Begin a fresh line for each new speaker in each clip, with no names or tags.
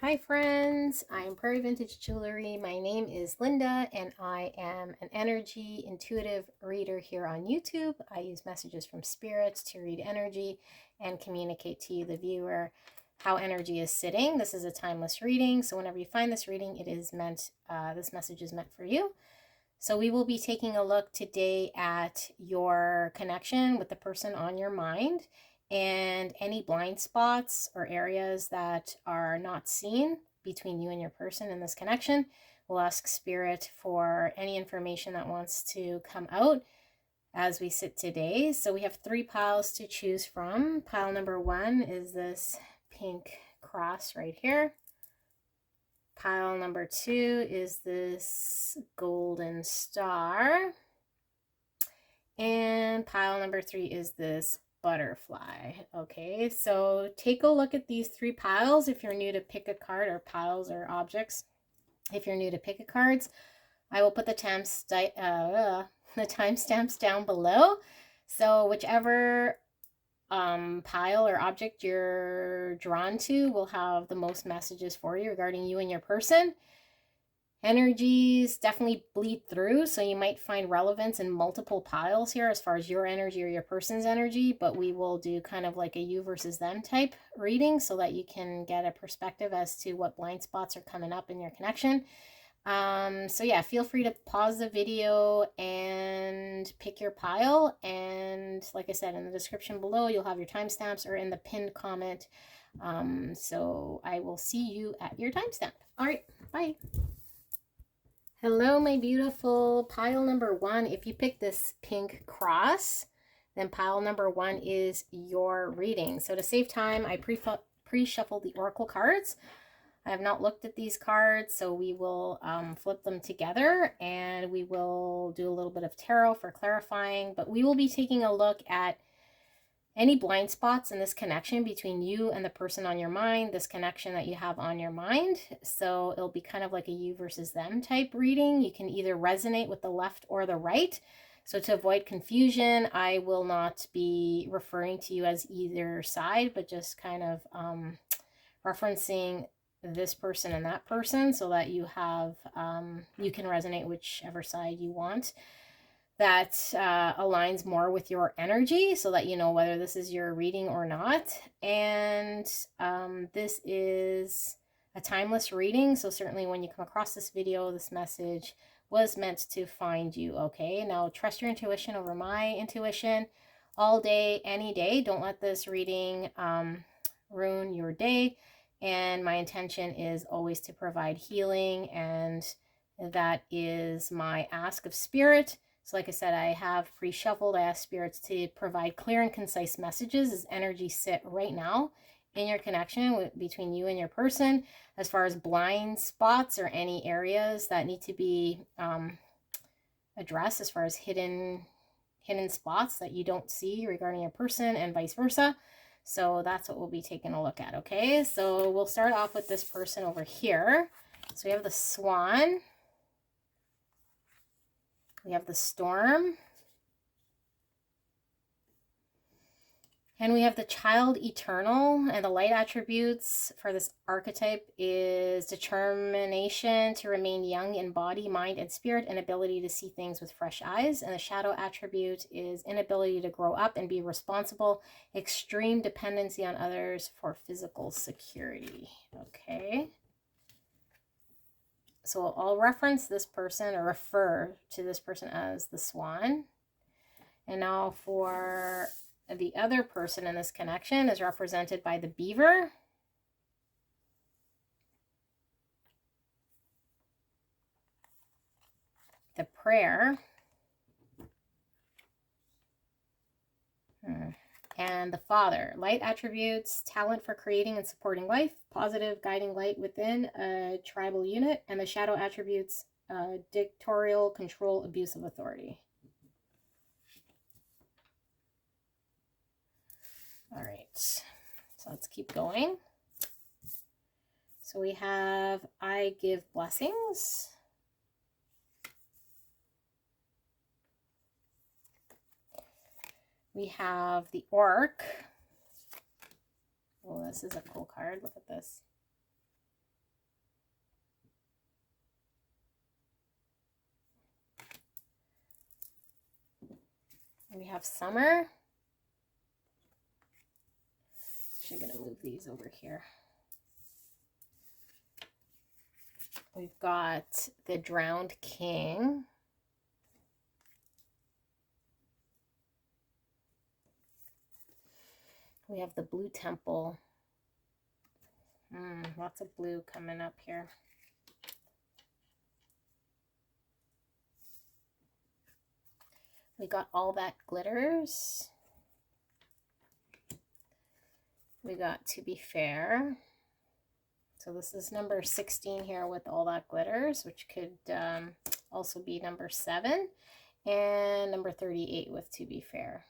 Hi friends, I'm Prairie Vintage Jewelry. My name is Linda and I am an energy intuitive reader here on YouTube. I use messages from spirits to read energy and communicate to you, the viewer, how energy is sitting. This is a timeless reading, so whenever you find this reading, it is meant, this message is meant for you. So we will be taking a look today at your connection with the person on your mind and any blind spots or areas that are not seen between you and your person in this connection. We'll ask Spirit for any information that wants to come out as we sit today. So we have 3 piles to choose from. Pile number 1 is this pink cross right here. Pile number 2 is this golden star. And pile number 3 is this butterfly. Okay, so take a look at these 3 piles if you're new to pick a card, or piles or objects. If you're new to pick a cards, I will put the timestamps down below. So whichever pile or object you're drawn to will have the most messages for you regarding you and your person. Energies definitely bleed through, so you might find relevance in multiple piles here as far as your energy or your person's energy, but we will do kind of like a you versus them type reading so that you can get a perspective as to what blind spots are coming up in your connection. So yeah, feel free to pause the video and pick your pile, and like I said, in the description below you'll have your timestamps, or in the pinned comment. So I will see you at your timestamp. All right, bye. Hello, my beautiful. Pile number 1, if you pick this pink cross, then pile number 1 is your reading. So to save time, I pre-shuffled the oracle cards. I have not looked at these cards, so we will flip them together and we will do a little bit of tarot for clarifying, but we will be taking a look at any blind spots in this connection between you and the person on your mind, this connection that you have on your mind. So it'll be kind of like a you versus them type reading. You can either resonate with the left or the right. So to avoid confusion, I will not be referring to you as either side, but just kind of referencing this person and that person so that you have, you can resonate whichever side you want. That aligns more with your energy so that you know whether this is your reading or not. And this is a timeless reading, so certainly when you come across this video, this message was meant to find you. Okay, now trust your intuition over my intuition all day, any day. Don't let this reading ruin your day. And my intention is always to provide healing, and that is my ask of Spirit. So like I said, I have pre-shuffled. I ask spirits to provide clear and concise messages as energies sit right now in your connection between you and your person, as far as blind spots or any areas that need to be addressed, as far as hidden spots that you don't see regarding your person, and vice versa. So that's what we'll be taking a look at. Okay, so we'll start off with this person over here. So we have the Swan. We have the Storm. And we have the Child Eternal. And the light attributes for this archetype is determination to remain young in body, mind, and spirit, and ability to see things with fresh eyes. And the shadow attribute is inability to grow up and be responsible, extreme dependency on others for physical security. Okay. So I'll reference this person, or refer to this person, as the Swan. And now for the other person in this connection is represented by the Beaver. The Prayer. And the Father. Light attributes, talent for creating and supporting life, positive guiding light within a tribal unit, and the shadow attributes, dictatorial control, abuse of authority. All right, so let's keep going. So we have I give blessings. We have the Orc. Oh, this is a cool card. Look at this. we have summer. Actually, I'm going to move these over here. We've got the drowned king. We have the blue temple. Lots of blue coming up here. We got all that glitters. We got to be fair. So this is number 16 here with all that glitters, which could also be number 7. And number 38 with to be fair,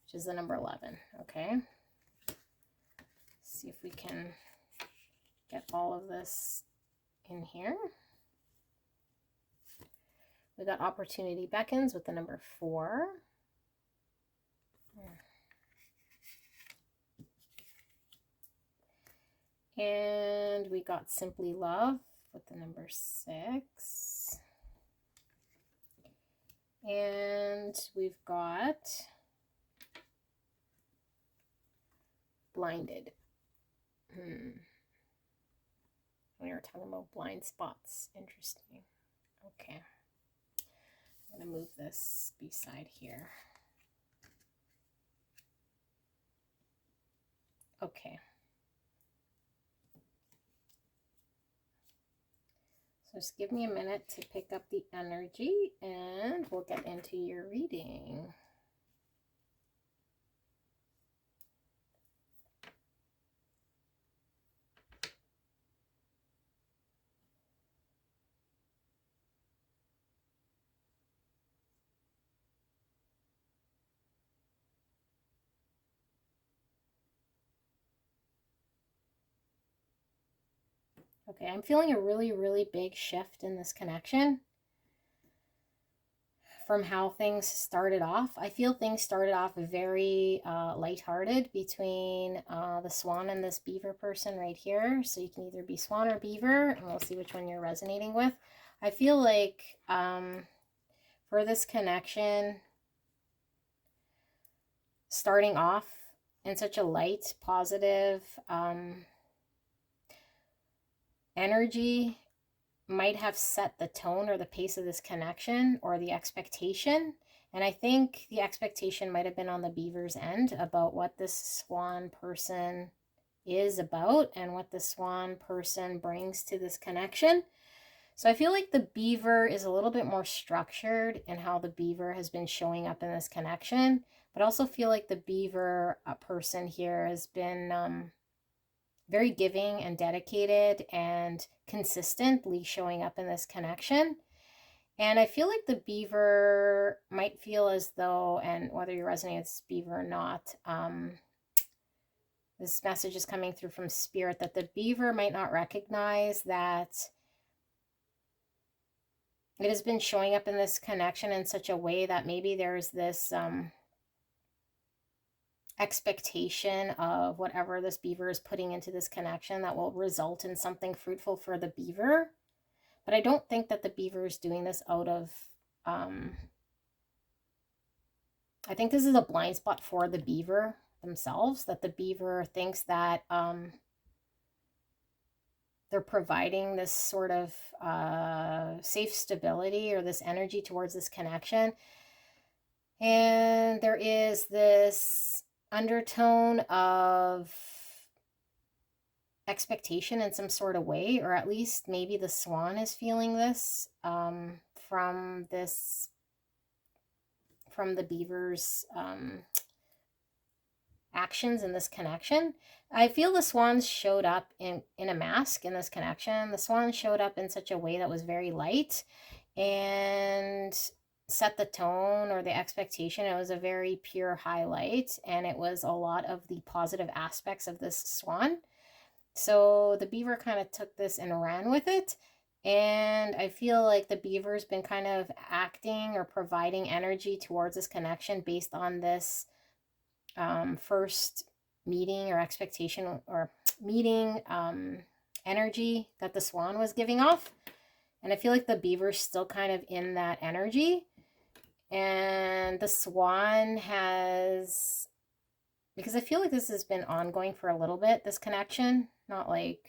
which is the number 11. Okay. Let's see if we can get all of this in here. We got opportunity beckons with the number 4. And we got simply love with the number 6. And we've got blinded. We were talking about blind spots. Interesting. Okay. I'm going to move this beside here. Okay. So just give me a minute to pick up the energy and we'll get into your reading. Okay, I'm feeling a really, really big shift in this connection from how things started off. I feel things started off very lighthearted between the swan and this beaver person right here. So you can either be swan or beaver, and we'll see which one you're resonating with. I feel like for this connection, starting off in such a light, positive energy might have set the tone or the pace of this connection or the expectation. And I think the expectation might have been on the beaver's end about what this swan person is about and what the swan person brings to this connection. So I feel like the beaver is a little bit more structured in how the beaver has been showing up in this connection, but I also feel like the beaver person here has been very giving and dedicated and consistently showing up in this connection. And I feel like the beaver might feel as though, and whether you're resonating with this beaver or not, this message is coming through from spirit that the beaver might not recognize that it has been showing up in this connection in such a way that maybe there's this expectation of whatever this beaver is putting into this connection that will result in something fruitful for the beaver. But I don't think that the beaver is doing this out of, I think this is a blind spot for the beaver themselves, that the beaver thinks that they're providing this sort of safe stability or this energy towards this connection. And there is this undertone of expectation in some sort of way, or at least maybe the swan is feeling this from the beaver's actions in this connection. I feel the swans showed up in a mask in this connection. The swan showed up in such a way that was very light and set the tone or the expectation. It was a very pure highlight, and it was a lot of the positive aspects of this swan. So the beaver kind of took this and ran with it, and I feel like the beaver's been kind of acting or providing energy towards this connection based on this first meeting or expectation or meeting energy that the swan was giving off. And I feel like the beaver's still kind of in that energy. And the swan has, because I feel like this has been ongoing for a little bit, this connection, not like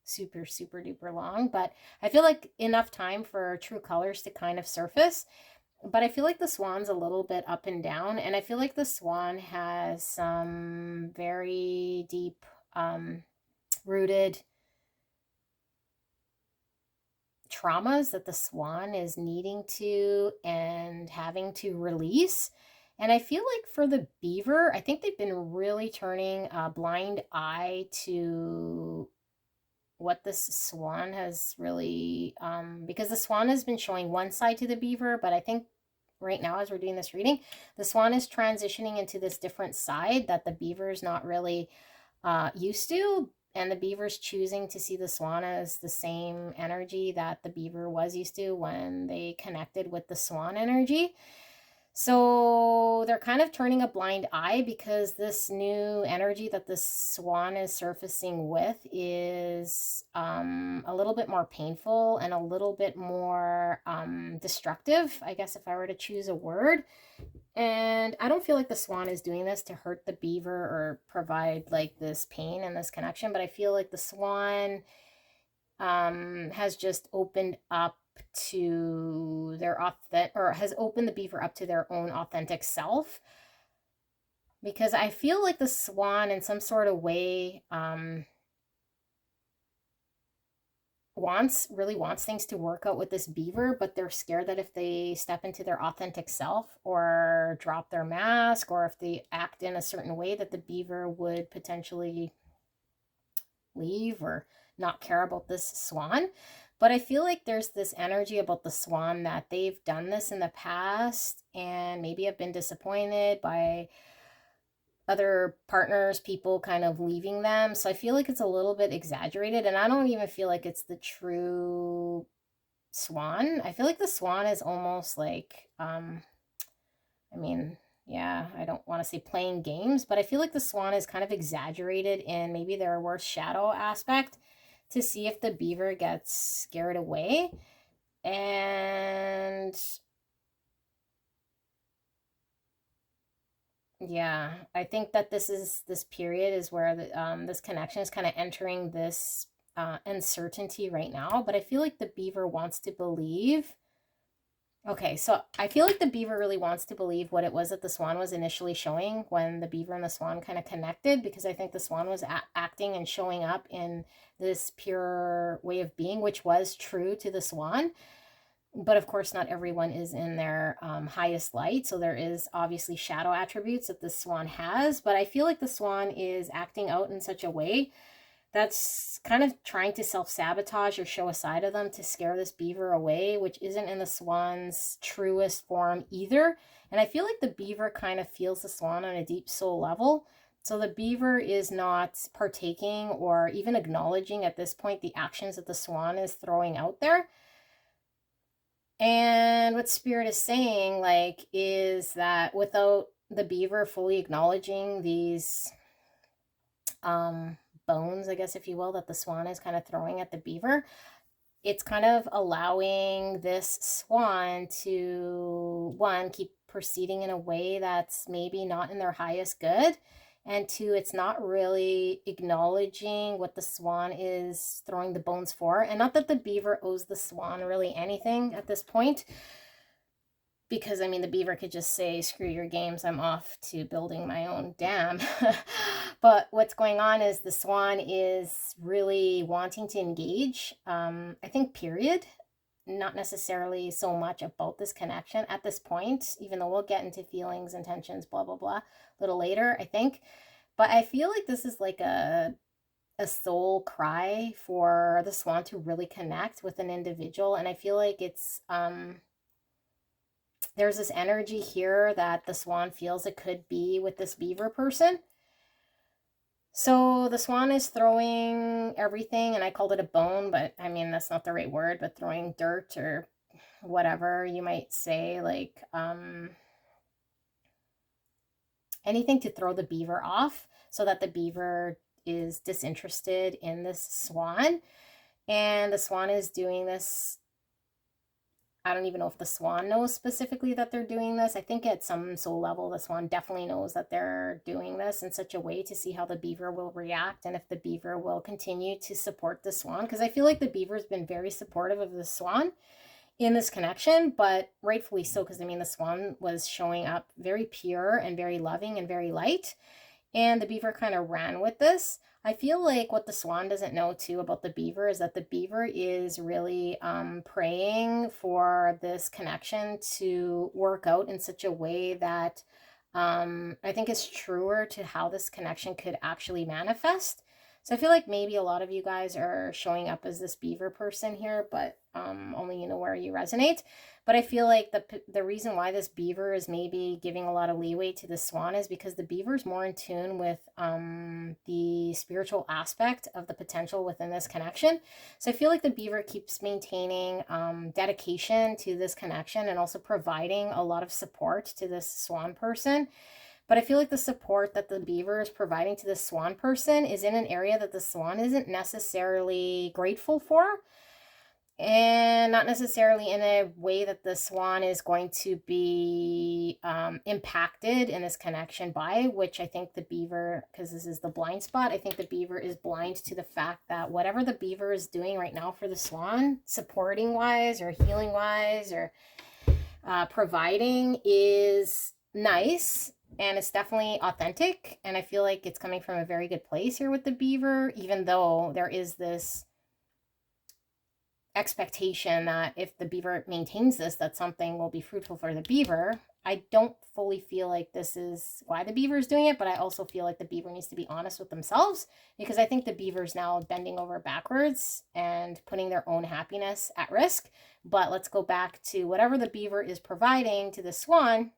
super, super duper long, but I feel like enough time for true colors to kind of surface. But I feel like the swan's a little bit up and down, and I feel like the swan has some very deep rooted traumas that the swan is needing to and having to release. And I feel like for the beaver, I think they've been really turning a blind eye to what this swan has really, because the swan has been showing one side to the beaver, but I think right now as we're doing this reading, the swan is transitioning into this different side that the beaver is not really used to, and the beaver's choosing to see the swan as the same energy that the beaver was used to when they connected with the swan energy. So they're kind of turning a blind eye because this new energy that the swan is surfacing with is a little bit more painful and a little bit more destructive, I guess, if I were to choose a word. And I don't feel like the swan is doing this to hurt the beaver or provide like this pain and this connection, but I feel like the swan has just opened up to their authentic, or has opened the beaver up to their own authentic self. Because I feel like the swan in some sort of way really wants things to work out with this beaver, but they're scared that if they step into their authentic self or drop their mask, or if they act in a certain way, that the beaver would potentially leave or not care about this swan. But I feel like there's this energy about the swan that they've done this in the past and maybe have been disappointed by other partners, people kind of leaving them. So I feel like it's a little bit exaggerated, and I don't even feel like it's the true swan. I feel like the swan is almost like, I mean, yeah, I don't want to say playing games, but I feel like the swan is kind of exaggerated in maybe their worst shadow aspect to see if the beaver gets scared away. And yeah, I think that this period is where this connection is kind of entering this uncertainty right now. But I feel like the beaver wants to believe. Okay, so I feel like the beaver really wants to believe what it was that the swan was initially showing when the beaver and the swan kind of connected, because I think the swan was acting and showing up in this pure way of being, which was true to the swan. But of course, not everyone is in their highest light. So there is obviously shadow attributes that the swan has. But I feel like the swan is acting out in such a way that's kind of trying to self-sabotage or show a side of them to scare this beaver away, which isn't in the swan's truest form either. And I feel like the beaver kind of feels the swan on a deep soul level. So the beaver is not partaking or even acknowledging at this point the actions that the swan is throwing out there. And what Spirit is saying, like, is that without the beaver fully acknowledging these bones, I guess, if you will, that the swan is kind of throwing at the beaver, it's kind of allowing this swan to, one, keep proceeding in a way that's maybe not in their highest good, and two, it's not really acknowledging what the swan is throwing the bones for. And not that the beaver owes the swan really anything at this point, because I mean, the beaver could just say, screw your games, I'm off to building my own dam. But what's going on is the swan is really wanting to engage, I think, period. Not necessarily so much about this connection at this point, even though we'll get into feelings, intentions, blah, blah, blah, a little later, I think. But I feel like this is like a soul cry for the swan to really connect with an individual. And I feel like it's, there's this energy here that the swan feels it could be with this beaver person. So the swan is throwing everything, and I called it a bone, but I mean, that's not the right word, but throwing dirt or whatever you might say, like anything to throw the beaver off so that the beaver is disinterested in this swan. And the swan is doing this I don't even know if the swan knows specifically that they're doing this. I think at some soul level, the swan definitely knows that they're doing this in such a way to see how the beaver will react and if the beaver will continue to support the swan. Because I feel like the beaver's been very supportive of the swan in this connection, but rightfully so, because I mean, the swan was showing up very pure and very loving and very light. And the beaver kind of ran with this. I feel like what the swan doesn't know too about the beaver is that the beaver is really praying for this connection to work out in such a way that I think is truer to how this connection could actually manifest. So I feel like maybe a lot of you guys are showing up as this beaver person here, but only you know where you resonate. But I feel like the reason why this beaver is maybe giving a lot of leeway to the swan is because the beaver is more in tune with the spiritual aspect of the potential within this connection. So I feel like the beaver keeps maintaining dedication to this connection and also providing a lot of support to this swan person. But I feel like the support that the beaver is providing to the swan person is in an area that the swan isn't necessarily grateful for, and not necessarily in a way that the swan is going to be impacted in this connection by, which I think the beaver, because this is the blind spot, I think the beaver is blind to the fact that whatever the beaver is doing right now for the swan, supporting wise or healing wise or providing, is nice. And it's definitely authentic. And I feel like it's coming from a very good place here with the beaver, even though there is this expectation that if the beaver maintains this, that something will be fruitful for the beaver. I don't fully feel like this is why the beaver is doing it, but I also feel like the beaver needs to be honest with themselves, because I think the beaver is now bending over backwards and putting their own happiness at risk. But let's go back to whatever the beaver is providing to the swan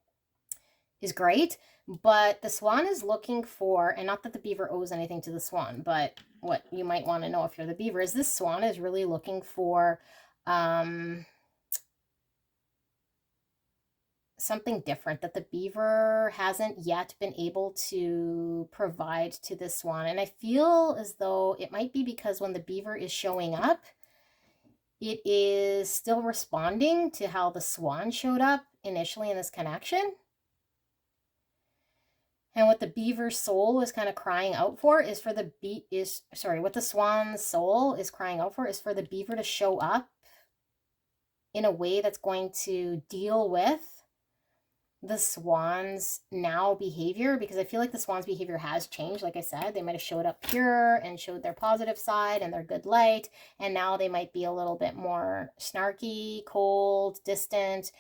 is great, but the swan is looking for, and not that the beaver owes anything to the swan, but what you might want to know if you're the beaver is this swan is really looking for something different that the beaver hasn't yet been able to provide to the swan. And I feel as though it might be because when the beaver is showing up, it is still responding to how the swan showed up initially in this connection. And what the beaver's soul is kind of crying out for is for the what the swan's soul is crying out for is for the beaver to show up in a way that's going to deal with the swan's now behavior, because I feel like the swan's behavior has changed. Like I said, they might have showed up pure and showed their positive side and their good light, and now they might be a little bit more snarky, cold, distant,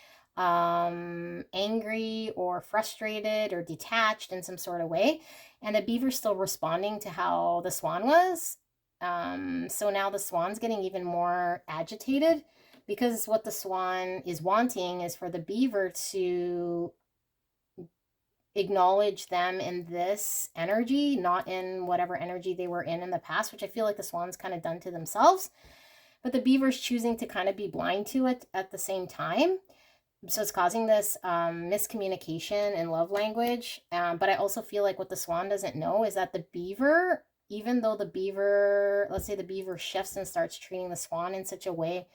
angry or frustrated or detached in some sort of way. And the beaver's still responding to how the swan was. So now the swan's getting even more agitated, because what the swan is wanting is for the beaver to acknowledge them in this energy, not in whatever energy they were in the past, which I feel like the swan's kind of done to themselves. But the beaver's choosing to kind of be blind to it at the same time. So it's causing this miscommunication in love language. But I also feel like what the swan doesn't know is that the beaver, even though the beaver, let's say the beaver shifts and starts treating the swan in such a way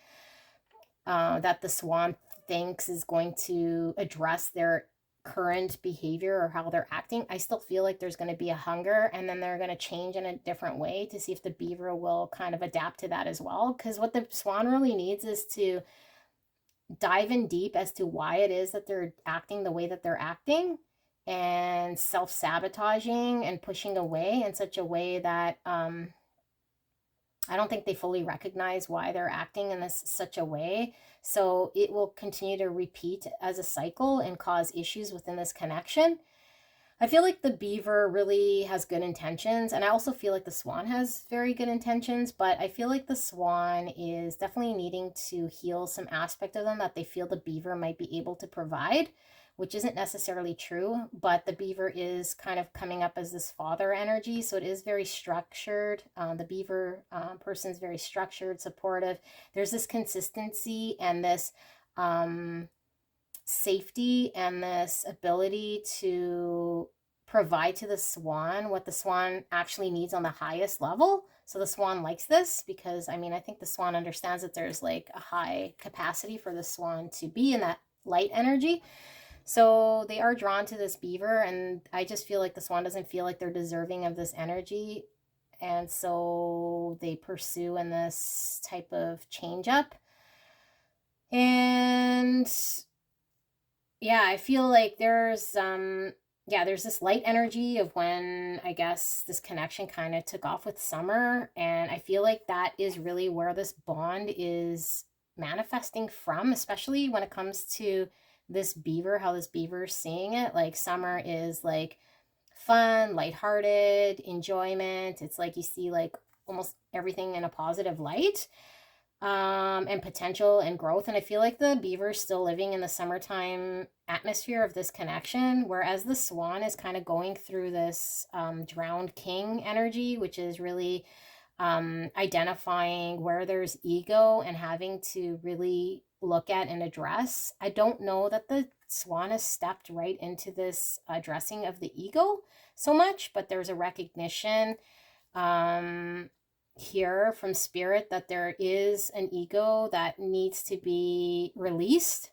that the swan thinks is going to address their current behavior or how they're acting, I still feel like there's going to be a hunger, and then they're going to change in a different way to see if the beaver will kind of adapt to that as well. Because what the swan really needs is to dive in deep as to why it is that they're acting the way that they're acting, and self-sabotaging and pushing away in such a way that I don't think they fully recognize why they're acting in such a way. So it will continue to repeat as a cycle and cause issues within this connection. I feel like the beaver really has good intentions, and I also feel like the swan has very good intentions, but I feel like the swan is definitely needing to heal some aspect of them that they feel the beaver might be able to provide, which isn't necessarily true, but the beaver is kind of coming up as this father energy, so it is very structured. The beaver person is very structured, supportive. There's this consistency and this safety and this ability to provide to the swan what the swan actually needs on the highest level. So the swan likes this because, I mean, I think the swan understands that there's like a high capacity for the swan to be in that light energy. So they are drawn to this beaver, and I just feel like the swan doesn't feel like they're deserving of this energy. And so they pursue in this type of change up. And yeah, I feel like there's this light energy of when I guess this connection kind of took off with summer, and I feel like that is really where this bond is manifesting from, especially when it comes to this beaver, how this beaver is seeing it. Like summer is like fun, lighthearted, enjoyment. It's like you see like almost everything in a positive light, and potential and growth. And I feel like the beaver is still living in the summertime atmosphere of this connection, whereas the swan is kind of going through this drowned king energy, which is really identifying where there's ego and having to really look at and address. I don't know that the swan has stepped right into this addressing of the ego so much, but there's a recognition here from spirit that there is an ego that needs to be released.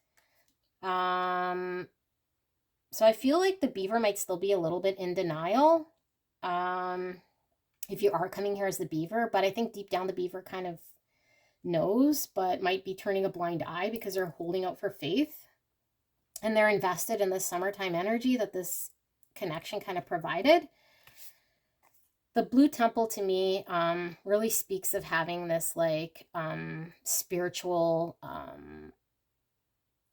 So I feel like the beaver might still be a little bit in denial, if you are coming here as the beaver, but I think deep down the beaver kind of knows, but might be turning a blind eye because they're holding out for faith, and they're invested in the summertime energy that this connection kind of provided. The blue temple to me really speaks of having this like spiritual,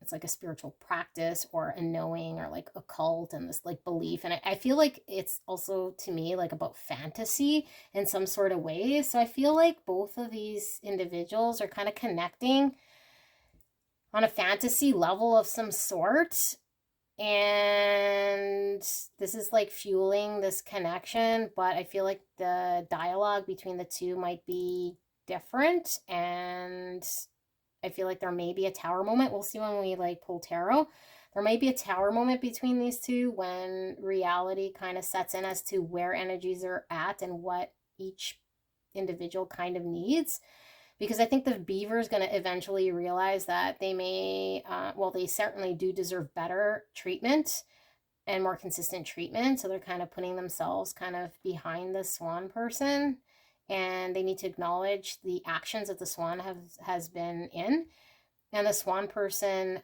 it's like a spiritual practice or a knowing or like a cult and this like belief. And I feel like it's also to me like about fantasy in some sort of way. So I feel like both of these individuals are kind of connecting on a fantasy level of some sort, and this is like fueling this connection, but I feel like the dialogue between the two might be different, and I feel like there may be a tower moment. We'll see when we like pull tarot. There might be a tower moment between these two when reality kind of sets in as to where energies are at and what each individual kind of needs. Because I think the beaver is going to eventually realize that they may, they certainly do deserve better treatment and more consistent treatment. So they're kind of putting themselves kind of behind the swan person, and they need to acknowledge the actions that the swan has been in. And the swan person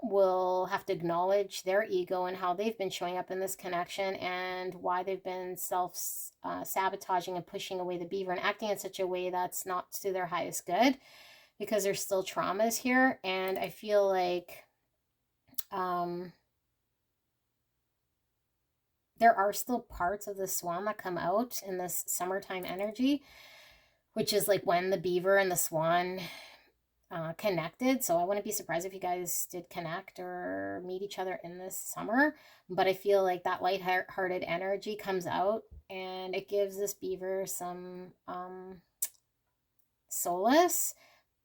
will have to acknowledge their ego and how they've been showing up in this connection and why they've been self-sabotaging and pushing away the beaver and acting in such a way that's not to their highest good, because there's still traumas here. And I feel like there are still parts of the swan that come out in this summertime energy, which is like when the beaver and the swan connected. So I wouldn't be surprised if you guys did connect or meet each other in this summer. But I feel like that light-hearted energy comes out, and it gives this beaver some solace.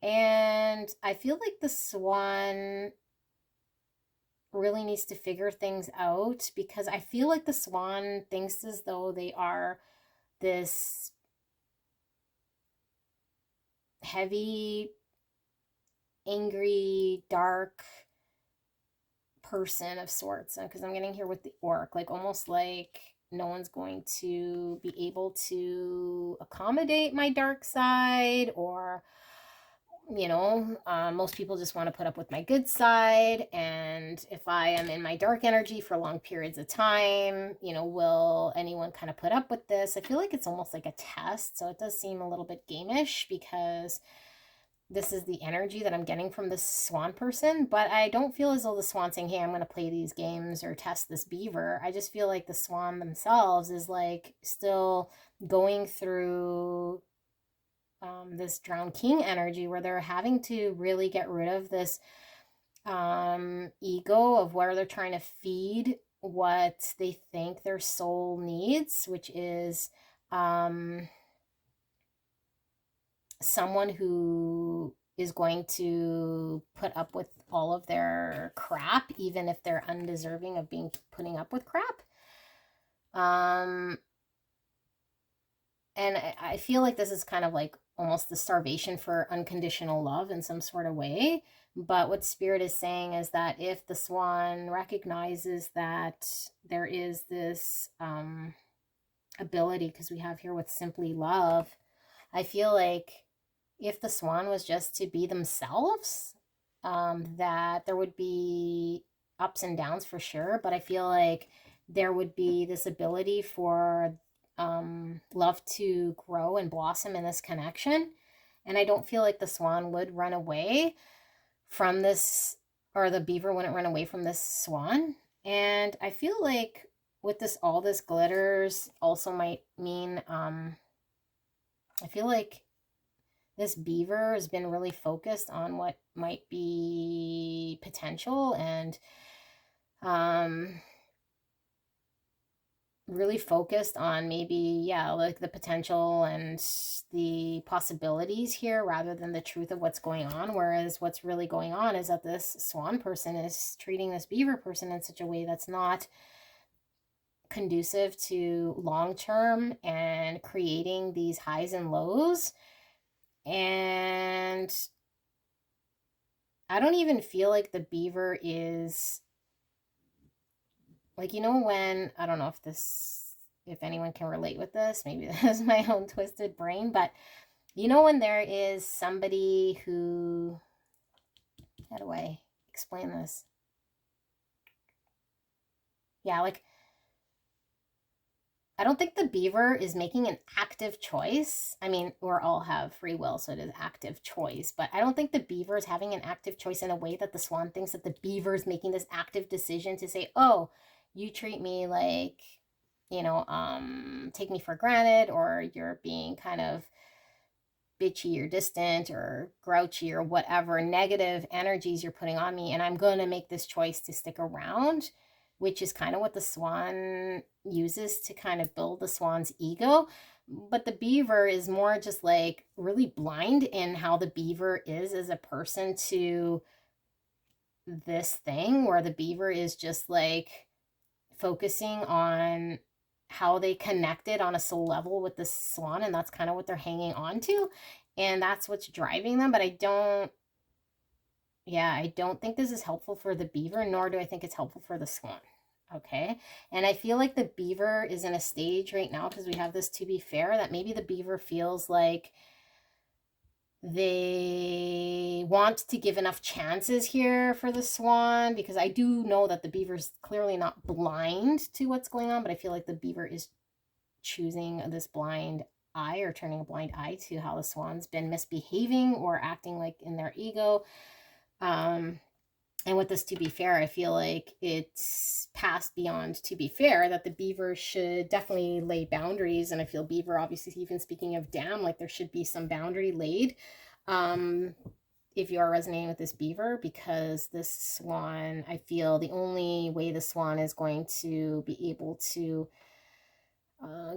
And I feel like the swan really needs to figure things out, because I feel like the swan thinks as though they are this heavy, angry, dark person of sorts, because I'm getting here with the orc, like almost like no one's going to be able to accommodate my dark side, or most people just want to put up with my good side. And if I am in my dark energy for long periods of time, will anyone kind of put up with this? I feel like it's almost like a test, so it does seem a little bit gamish, because this is the energy that I'm getting from this swan person. But I don't feel as though the swan's saying, hey, I'm going to play these games or test this beaver. I just feel like the swan themselves is like still going through this drowned king energy, where they're having to really get rid of this ego of where they're trying to feed what they think their soul needs, which is someone who is going to put up with all of their crap, even if they're undeserving of being putting up with crap. And I feel like this is kind of like almost the starvation for unconditional love in some sort of way. But what Spirit is saying is that if the swan recognizes that there is this ability, because we have here with simply love, I feel like if the swan was just to be themselves, that there would be ups and downs for sure. But I feel like there would be this ability for love to grow and blossom in this connection. And I don't feel like the swan would run away from this, or the beaver wouldn't run away from this swan. And I feel like with this, all this glitters also might mean, I feel like this beaver has been really focused on what might be potential, and really focused on maybe, yeah, like the potential and the possibilities here rather than the truth of what's going on. Whereas what's really going on is that this swan person is treating this beaver person in such a way that's not conducive to long term and creating these highs and lows. And I don't even feel like the beaver is like, when, I don't know if anyone can relate with this, maybe this is my own twisted brain, but when there is somebody who, how do I explain this? Yeah, like, I don't think the beaver is making an active choice. I mean, we all have free will, so it is active choice. But I don't think the beaver is having an active choice in a way that the swan thinks that the beaver is making this active decision to say, oh, you treat me like, take me for granted, or you're being kind of bitchy or distant or grouchy or whatever negative energies you're putting on me, and I'm going to make this choice to stick around, which is kind of what the swan uses to kind of build the swan's ego. But the beaver is more just like really blind in how the beaver is as a person to this thing, where the beaver is just like focusing on how they connected on a soul level with the swan, and that's kind of what they're hanging on to, and that's what's driving them. But I don't think this is helpful for the beaver, nor do I think it's helpful for the swan. Okay. And I feel like the beaver is in a stage right now, because we have this to be fair, that maybe the beaver feels like they want to give enough chances here for the swan, because I do know that the beaver's clearly not blind to what's going on, but I feel like the beaver is choosing this blind eye, or turning a blind eye to how the swan's been misbehaving or acting like in their ego. And with this to be fair, I feel like it's past beyond to be fair that the beaver should definitely lay boundaries. And I feel beaver, obviously, even speaking of dam, like there should be some boundary laid if you are resonating with this beaver, because this swan, I feel the only way the swan is going to be able to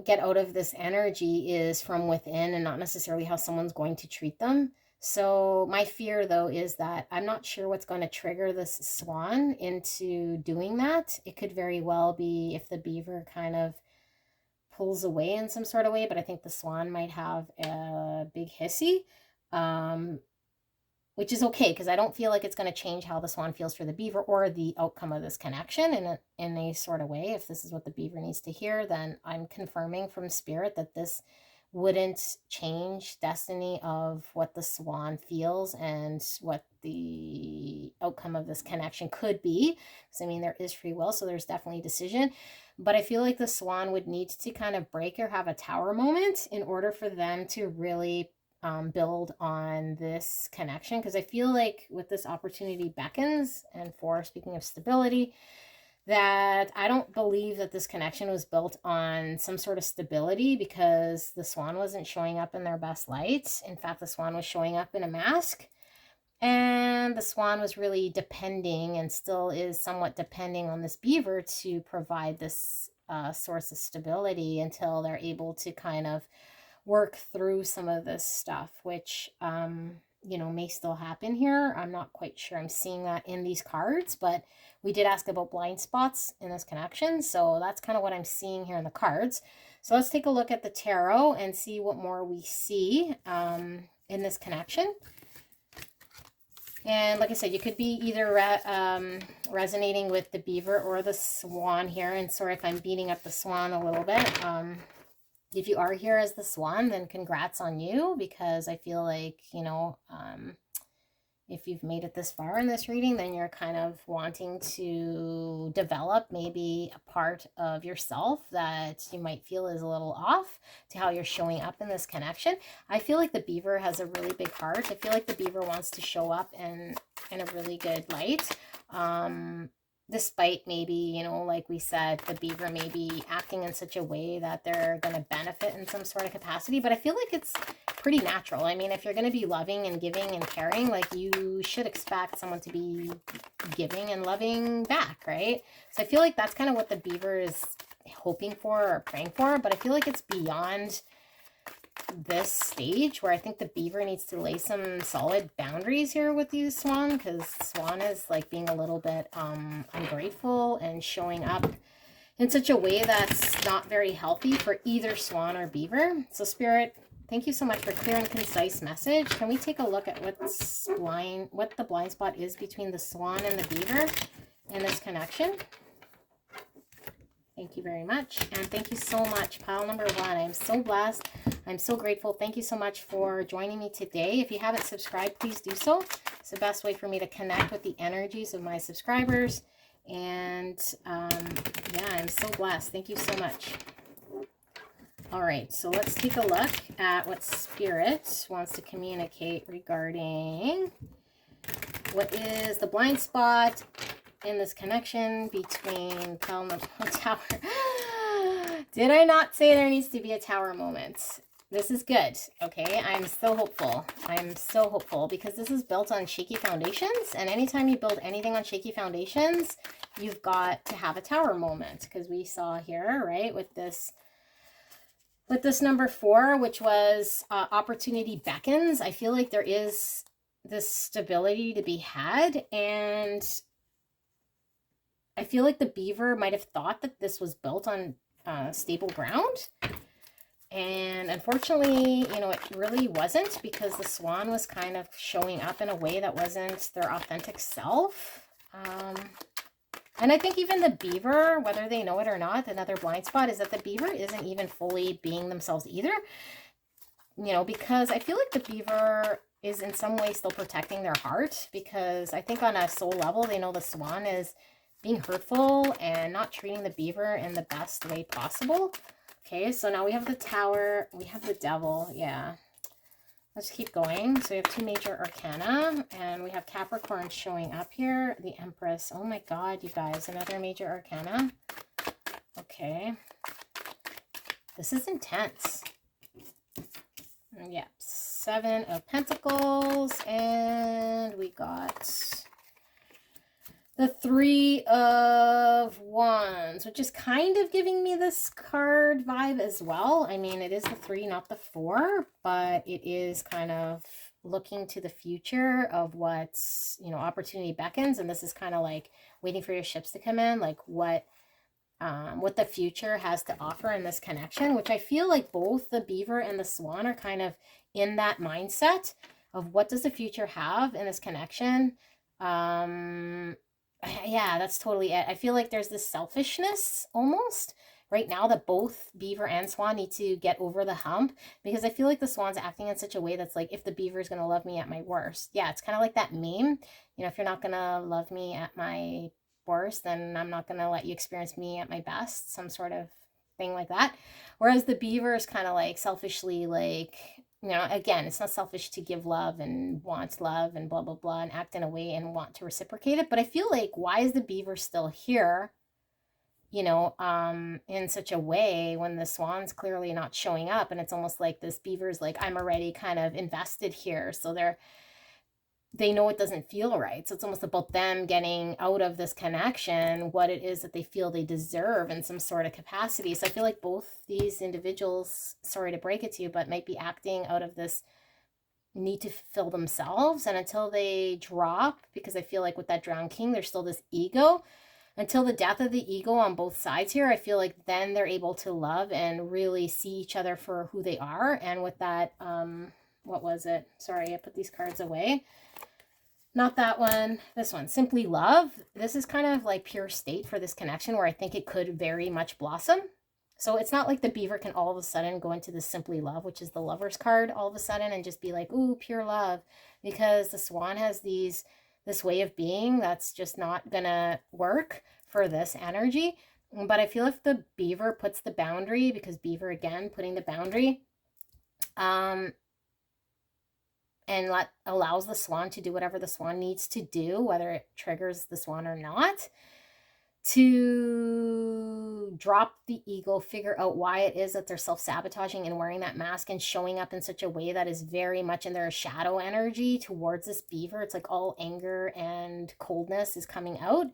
get out of this energy is from within, and not necessarily how someone's going to treat them. So my fear, though, is that I'm not sure what's going to trigger this swan into doing that. It could very well be if the beaver kind of pulls away in some sort of way, but I think the swan might have a big hissy, which is okay, because I don't feel like it's going to change how the swan feels for the beaver or the outcome of this connection in a sort of way. If this is what the beaver needs to hear, then I'm confirming from spirit that this wouldn't change destiny of what the swan feels and what the outcome of this connection could be. Because I mean, there is free will, so there's definitely decision. But I feel like the swan would need to kind of break or have a tower moment in order for them to really build on this connection. Because I feel like with this opportunity beckons, and for speaking of stability, that I don't believe that this connection was built on some sort of stability, because the swan wasn't showing up in their best light. In fact, the swan was showing up in a mask, and the swan was really depending, and still is somewhat depending, on this beaver to provide this source of stability until they're able to kind of work through some of this stuff, which may still happen here. I'm not quite sure I'm seeing that in these cards, but we did ask about blind spots in this connection, so that's kind of what I'm seeing here in the cards. So let's take a look at the tarot and see what more we see in this connection. And like I said, you could be either resonating with the beaver or the swan here. And sorry if I'm beating up the swan a little bit. If you are here as the swan, then congrats on you, because I feel like, you know, if you've made it this far in this reading, then you're kind of wanting to develop maybe a part of yourself that you might feel is a little off to how you're showing up in this connection. I feel like the beaver has a really big heart. I feel like the beaver wants to show up in a really good light. Despite maybe, you know, like we said, the beaver may be acting in such a way that they're going to benefit in some sort of capacity. But I feel like it's pretty natural. I mean, if you're going to be loving and giving and caring, like, you should expect someone to be giving and loving back, right? So I feel like that's kind of what the beaver is hoping for or praying for. But I feel like it's beyond this stage where I think the beaver needs to lay some solid boundaries here with you, swan, because swan is like being a little bit ungrateful and showing up in such a way that's not very healthy for either swan or beaver. So Spirit, thank you so much for clear and concise message. Can we take a look at what the blind spot is between the swan and the beaver in this connection? Thank you very much. And thank you so much, pile number 1. I'm so blessed. I'm so grateful. Thank you so much for joining me today. If you haven't subscribed, please do so. It's the best way for me to connect with the energies of my subscribers. And yeah, I'm so blessed. Thank you so much. All right, so let's take a look at what Spirit wants to communicate regarding what is the blind spot in this connection between pile number tower. Did I not say there needs to be a tower moment? This is good, okay? I'm so hopeful. I'm so hopeful because this is built on shaky foundations, and anytime you build anything on shaky foundations, you've got to have a tower moment, because we saw here, right, with this number 4, which was opportunity beckons. I feel like there is this stability to be had, and I feel like the beaver might have thought that this was built on stable ground. And unfortunately, you know, it really wasn't, because the swan was kind of showing up in a way that wasn't their authentic self. And I think even the beaver, whether they know it or not, another blind spot is that the beaver isn't even fully being themselves either. You know, because I feel like the beaver is in some way still protecting their heart, because I think on a soul level, they know the swan is being hurtful and not treating the beaver in the best way possible. Okay, so now we have the tower, we have the devil. Yeah, let's keep going. So we have 2 major arcana, and we have Capricorn showing up here, the Empress. Oh my god, you guys, another major arcana. Okay, this is intense. Yeah, 7 of Pentacles, and we got the 3 of Wands, which is kind of giving me this card vibe as well. I mean, it is the 3, not the 4, but it is kind of looking to the future of what's, you know, opportunity beckons. And this is kind of like waiting for your ships to come in, like what the future has to offer in this connection, which I feel like both the beaver and the swan are kind of in that mindset of what does the future have in this connection. Yeah, that's totally it. I feel like there's this selfishness almost right now that both beaver and swan need to get over the hump, because I feel like the swan's acting in such a way that's like, if the beaver is going to love me at my worst. Yeah, it's kind of like that meme. You know, if you're not going to love me at my worst, then I'm not going to let you experience me at my best. Some sort of thing like that. Whereas the beaver is kind of like selfishly, like, you know, again, it's not selfish to give love and wants love and blah, blah, blah, and act in a way and want to reciprocate it. But I feel like, why is the beaver still here, you know, in such a way when the swan's clearly not showing up? And it's almost like this beaver's like, I'm already kind of invested here. So they know it doesn't feel right. So it's almost about them getting out of this connection what it is that they feel they deserve in some sort of capacity. So I feel like both these individuals, sorry to break it to you, but might be acting out of this need to fulfill themselves. And until they drop, because I feel like with that drowned king, there's still this ego. until the death of the ego on both sides here, I feel like then they're able to love and really see each other for who they are. And with that, what was it? Sorry, I put these cards away. Not that one, this one, simply love. This is kind of like pure state for this connection where I think it could very much blossom. So it's not like the beaver can all of a sudden go into this simply love, which is the lover's card, all of a sudden and just be like, ooh, pure love, because the swan has this way of being that's just not gonna work for this energy. But I feel if the beaver puts the boundary, because beaver again putting the boundary, and allows the swan to do whatever the swan needs to do, whether it triggers the swan or not, to drop the ego, figure out why it is that they're self-sabotaging and wearing that mask and showing up in such a way that is very much in their shadow energy towards this beaver. It's like all anger and coldness is coming out.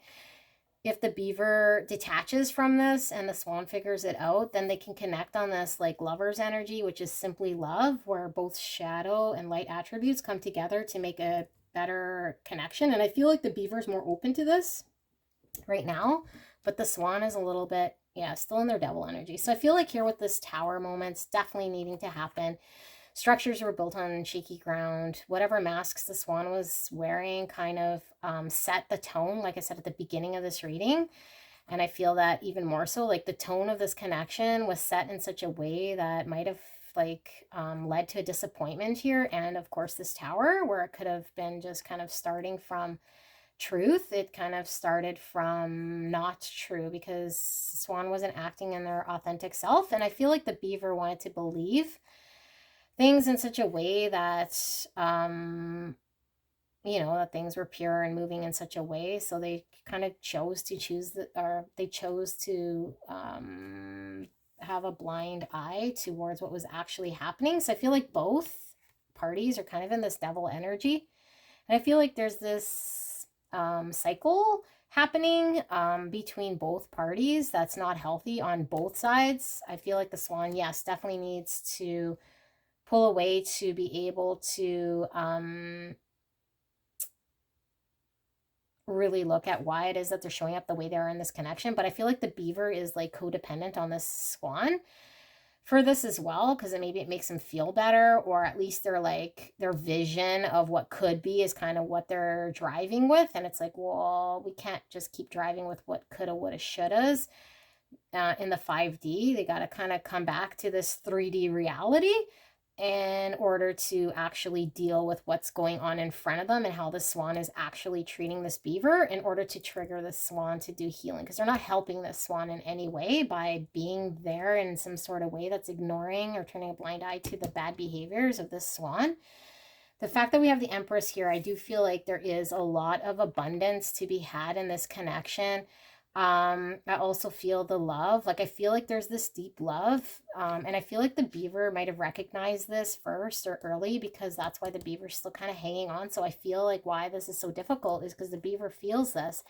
If the beaver detaches from this and the swan figures it out, then they can connect on this like lover's energy, which is simply love, where both shadow and light attributes come together to make a better connection. And I feel like the beaver is more open to this right now, but the swan is a little bit, yeah, still in their devil energy. So I feel like here with this tower moments definitely needing to happen. Structures were built on shaky ground. Whatever masks the swan was wearing kind of set the tone, like I said at the beginning of this reading. And I feel that even more so, like the tone of this connection was set in such a way that might have like led to a disappointment here. And of course this tower, where it could have been just kind of starting from truth, it kind of started from not true, because swan wasn't acting in their authentic self. And I feel like the beaver wanted to believe things in such a way that you know, that things were pure and moving in such a way, so they kind of chose to have a blind eye towards what was actually happening. So I feel like both parties are kind of in this devil energy, and I feel like there's this cycle happening between both parties that's not healthy on both sides. I feel like the swan, yes, definitely needs to pull away to be able to really look at why it is that they're showing up the way they are in this connection. But I feel like the beaver is like codependent on this swan for this as well, because maybe it makes them feel better, or at least they're like their vision of what could be is kind of what they're driving with. And it's like, well, we can't just keep driving with what coulda, woulda, shouldas in the 5D. They got to kind of come back to this 3D reality in order to actually deal with what's going on in front of them and how the swan is actually treating this beaver in order to trigger the swan to do healing, because they're not helping this swan in any way by being there in some sort of way that's ignoring or turning a blind eye to the bad behaviors of this swan. The fact that we have the Empress here, I do feel like there is a lot of abundance to be had in this connection. I also feel the love, like I feel like there's this deep love, and I feel like the beaver might have recognized this first or early, because that's why the beaver's still kind of hanging on. So I feel like why this is so difficult is because the beaver feels this,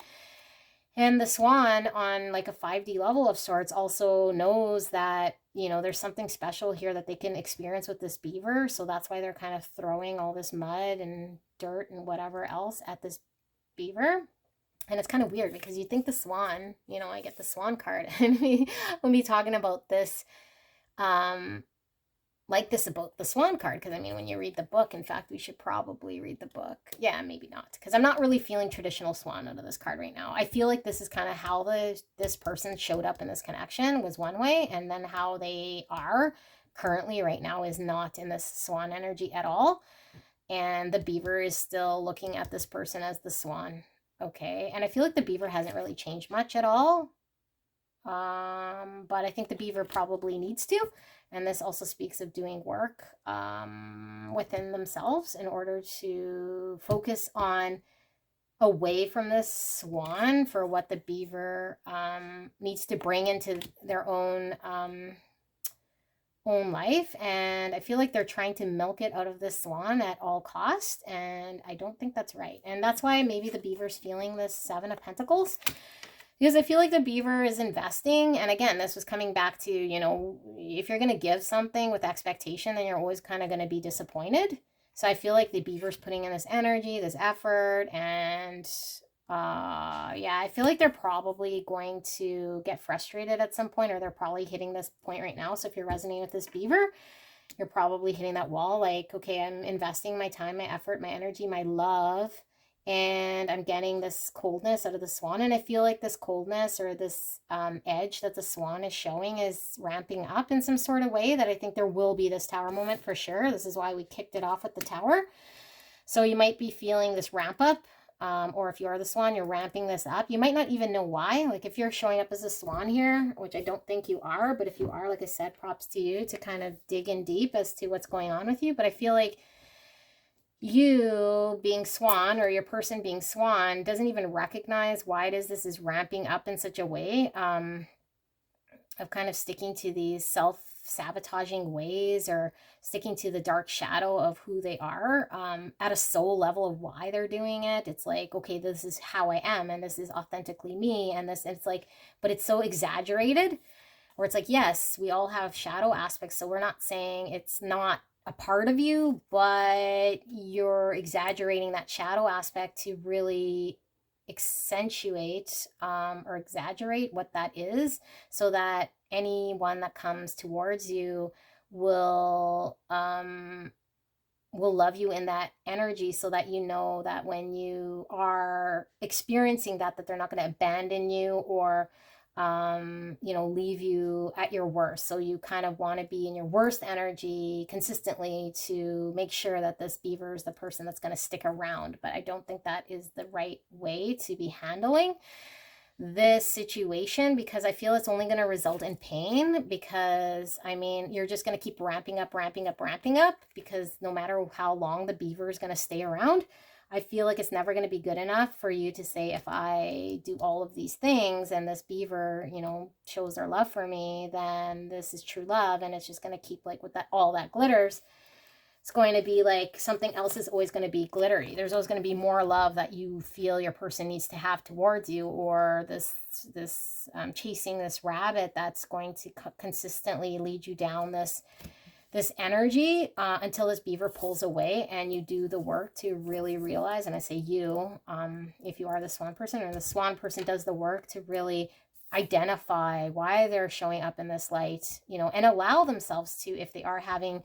and the swan on like a 5D level of sorts also knows that, you know, there's something special here that they can experience with this beaver. So that's why they're kind of throwing all this mud and dirt and whatever else at this beaver. And it's kind of weird because you think the swan, you know, I get the swan card and we'll be talking about this, like this about the swan card. Because I mean, when you read the book, in fact, we should probably read the book. Yeah, maybe not. Because I'm not really feeling traditional swan out of this card right now. I feel like this is kind of how this person showed up in this connection was one way. And then how they are currently right now is not in this swan energy at all. And the beaver is still looking at this person as the swan. Okay, and I feel like the beaver hasn't really changed much at all. But I think the beaver probably needs to. And this also speaks of doing work within themselves in order to focus on away from this swan for what the beaver needs to bring into their own life. And I feel like they're trying to milk it out of this swan at all costs, and I don't think that's right. And that's why maybe the beaver's feeling this 7 of Pentacles, because I feel like the beaver is investing. And again, this was coming back to, you know, if you're going to give something with expectation, then you're always kind of going to be disappointed. So I feel like the beaver's putting in this energy, this effort, and Yeah, I feel like they're probably going to get frustrated at some point, or they're probably hitting this point right now. So if you're resonating with this beaver, you're probably hitting that wall. Like, okay, I'm investing my time, my effort, my energy, my love, and I'm getting this coldness out of the swan. And I feel like this coldness or this edge that the swan is showing is ramping up in some sort of way, that I think there will be this tower moment for sure. This is why we kicked it off with the tower. So you might be feeling this ramp up. Or if you are the swan, you're ramping this up. You might not even know why. Like if you're showing up as a swan here, which I don't think you are, but if you are, like I said, props to you to kind of dig in deep as to what's going on with you. But I feel like you being swan, or your person being swan, doesn't even recognize why it is this is ramping up in such a way of kind of sticking to these self-sabotaging ways, or sticking to the dark shadow of who they are at a soul level of why they're doing it. It's like, okay, this is how I am, and this is authentically me, and this, it's like, but it's so exaggerated, where it's like, yes, we all have shadow aspects, so we're not saying it's not a part of you, but you're exaggerating that shadow aspect to really accentuate or exaggerate what that is, so that anyone that comes towards you will love you in that energy, so that you know that when you are experiencing that they're not going to abandon you, or leave you at your worst. So you kind of want to be in your worst energy consistently to make sure that this beaver is the person that's going to stick around. But I don't think that is the right way to be handling this situation, because I feel it's only going to result in pain. Because I mean, you're just going to keep ramping up, because no matter how long the beaver is going to stay around, I feel like it's never going to be good enough for you to say, if I do all of these things and this beaver, shows their love for me, then this is true love. And it's just going to keep, like, with that, all that glitters, it's going to be like something else is always going to be glittery. There's always going to be more love that you feel your person needs to have towards you, or this chasing this rabbit that's going to consistently lead you down this energy until this beaver pulls away, and you do the work to really realize, and I say you, if you are the swan person, or the swan person does the work to really identify why they're showing up in this light, and allow themselves to, if they are having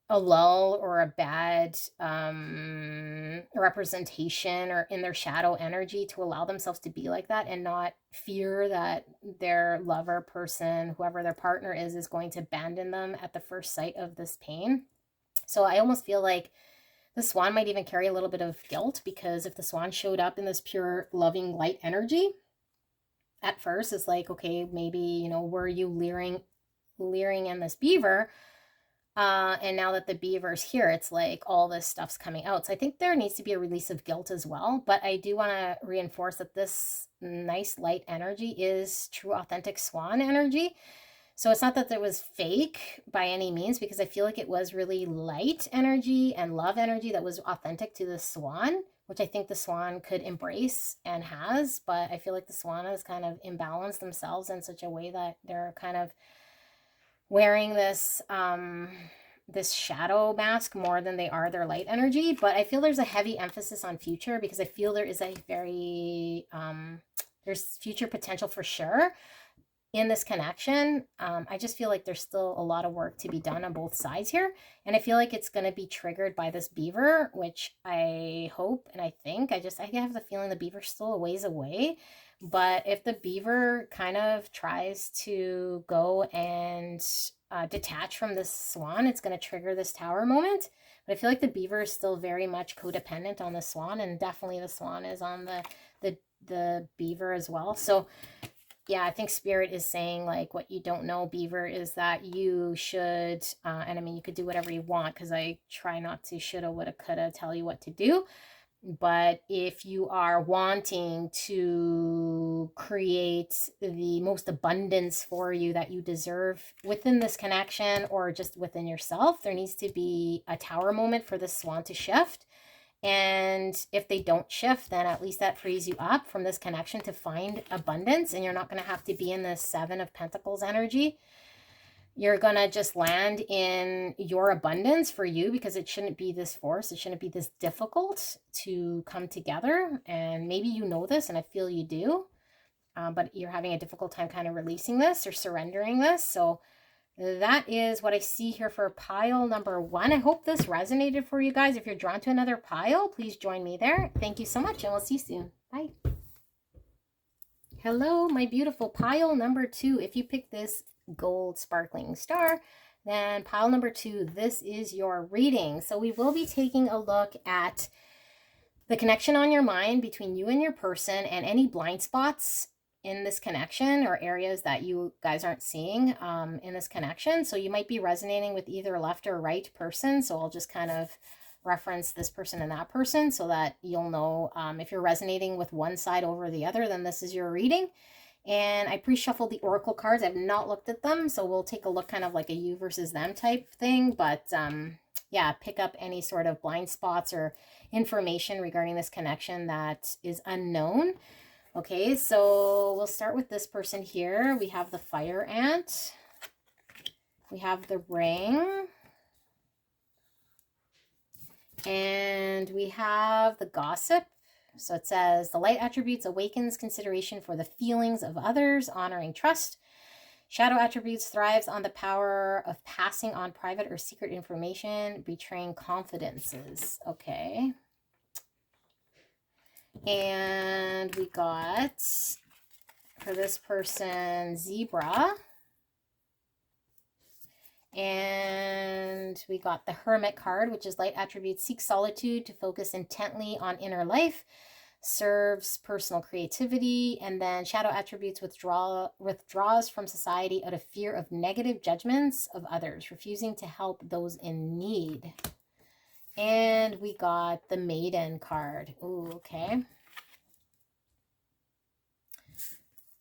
a lull or a bad representation or in their shadow energy, to allow themselves to be like that, and not fear that their lover, person, whoever their partner is going to abandon them at the first sight of this pain. So I almost feel like the swan might even carry a little bit of guilt, because if the swan showed up in this pure loving light energy at first, it's like, okay, maybe, were you leering in this beaver, and now that the beaver's here, it's like all this stuff's coming out. So I think there needs to be a release of guilt as well. But I do want to reinforce that this nice light energy is true, authentic swan energy. So it's not that it was fake by any means, because I feel like it was really light energy and love energy that was authentic to the swan, which I think the swan could embrace and has. But I feel like the swan has kind of imbalanced themselves in such a way that they're kind of wearing this this shadow mask more than they are their light energy. But I feel there's a heavy emphasis on future, because I feel there is a very there's future potential for sure in this connection. I just feel like there's still a lot of work to be done on both sides here, and I feel like it's going to be triggered by this beaver, which I hope and I think, I have the feeling the beaver's still a ways away. But if the beaver kind of tries to go and detach from this swan, it's going to trigger this tower moment. But I feel like the beaver is still very much codependent on the swan, and definitely the swan is on the beaver as well. So yeah, I think spirit is saying, like, what you don't know, beaver, is that you should, and I mean, you could do whatever you want, because I try not to shoulda, woulda, coulda tell you what to do. But if you are wanting to create the most abundance for you that you deserve within this connection, or just within yourself, there needs to be a tower moment for the swan to shift. And if they don't shift, then at least that frees you up from this connection to find abundance, and you're not going to have to be in the 7 of Pentacles energy. You're going to just land in your abundance for you, because it shouldn't be this force. It shouldn't be this difficult to come together. And maybe you know this, and I feel you do, but you're having a difficult time kind of releasing this or surrendering this. So that is what I see here for pile number 1. I hope this resonated for you guys. If you're drawn to another pile, please join me there. Thank you so much, and we'll see you soon. Bye. Hello, my beautiful pile number 2. If you pick this gold sparkling star, then pile number 2, this is your reading. So we will be taking a look at the connection on your mind between you and your person, and any blind spots in this connection, or areas that you guys aren't seeing in this connection. So you might be resonating with either left or right person. So I'll just kind of reference this person and that person so that you'll know if you're resonating with one side over the other, then this is your reading. And I pre-shuffled the oracle cards. I've not looked at them, so we'll take a look, kind of like a you versus them type thing. But yeah, pick up any sort of blind spots or information regarding this connection that is unknown. Okay, so we'll start with this person here. We have the fire ant. We have the ring. And we have the gossip. So it says, the light attributes awakens consideration for the feelings of others, honoring trust. Shadow attributes thrives on the power of passing on private or secret information, betraying confidences. Okay. And we got, for this person, zebra. And we got the hermit card, which is light attributes seek solitude to focus intently on inner life, serves personal creativity. And then shadow attributes withdraws from society out of fear of negative judgments of others, refusing to help those in need. And we got the maiden card. Ooh, okay.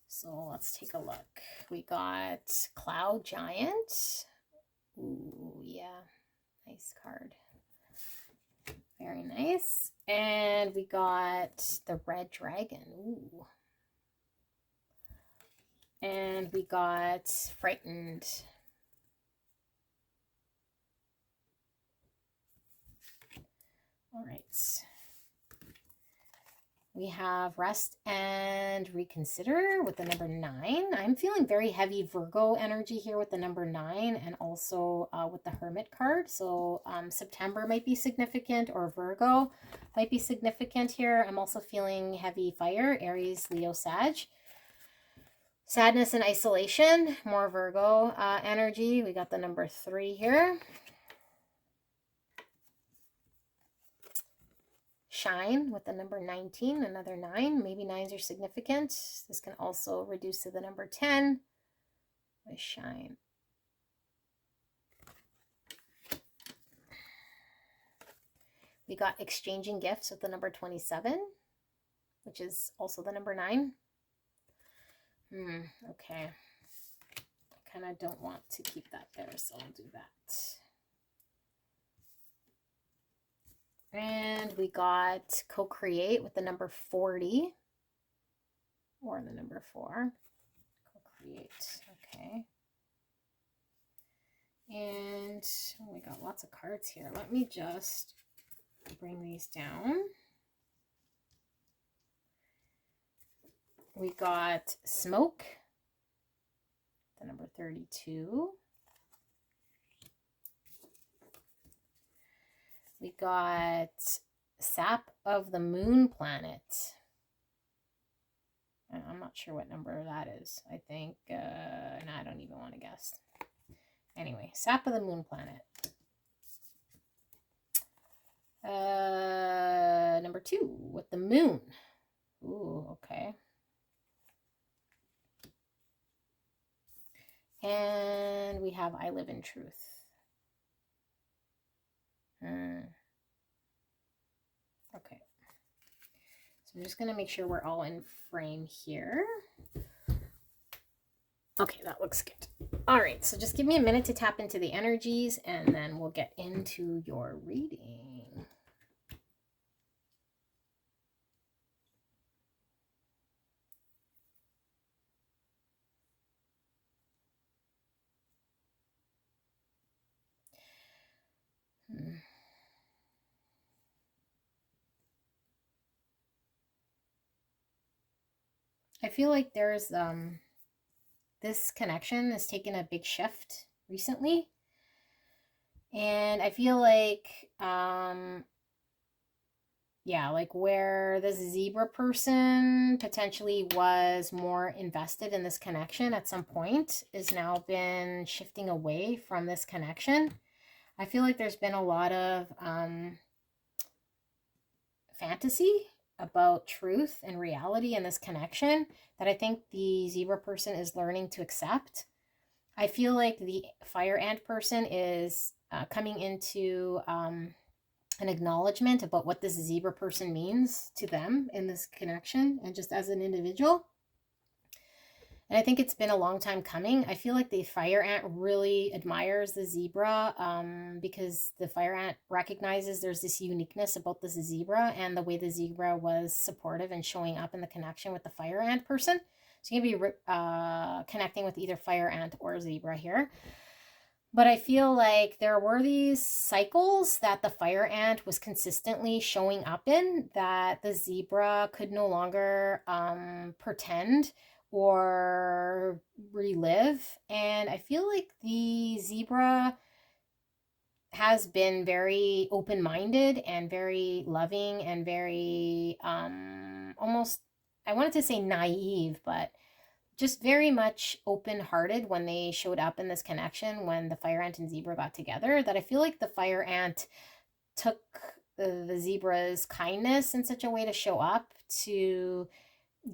So let's take a look. We got cloud giant. Ooh, yeah. Nice card. Very nice. And we got the red dragon. Ooh. And we got frightened. All right. We have rest and reconsider with the number 9. I'm feeling very heavy Virgo energy here with the number 9, and also with the hermit card. So September might be significant, or Virgo might be significant here. I'm also feeling heavy fire, Aries, Leo, Sag. Sadness and isolation, more Virgo energy. We got the number 3 here. Shine with the number 19, another 9. Maybe 9s are significant. This can also reduce to the number 10 with shine. We got exchanging gifts with the number 27, which is also the number 9. Okay. I kind of don't want to keep that there, so I'll do that. And we got co-create with the number 40, or the number 4. Co-create, okay. And oh, we got lots of cards here. Let me just bring these down. We got smoke, the number 32. We got sap of the moon planet. I'm not sure what number that is. I think, no, I don't even want to guess. Anyway, sap of the moon planet. Number 2 with the moon. Ooh, okay. And we have I live in truth. Okay. So I'm just going to make sure we're all in frame here. Okay, that looks good. All right, so just give me a minute to tap into the energies, and then we'll get into your reading. I feel like there's this connection has taken a big shift recently. And I feel like yeah, like where this zebra person potentially was more invested in this connection at some point is now been shifting away from this connection. I feel like there's been a lot of fantasy about truth and reality in this connection that I think the zebra person is learning to accept. I feel like the fire ant person is coming into an acknowledgement about what this zebra person means to them in this connection and just as an individual. And I think it's been a long time coming. I feel like the fire ant really admires the zebra because the fire ant recognizes there's this uniqueness about this zebra and the way the zebra was supportive and showing up in the connection with the fire ant person. So you're going to be connecting with either fire ant or zebra here. But I feel like there were these cycles that the fire ant was consistently showing up in that the zebra could no longer pretend or relive. And I feel like the zebra has been very open-minded and very loving and very almost, I wanted to say naive, but just very much open-hearted when they showed up in this connection when the fire ant and zebra got together, that I feel like the fire ant took the zebra's kindness in such a way to show up to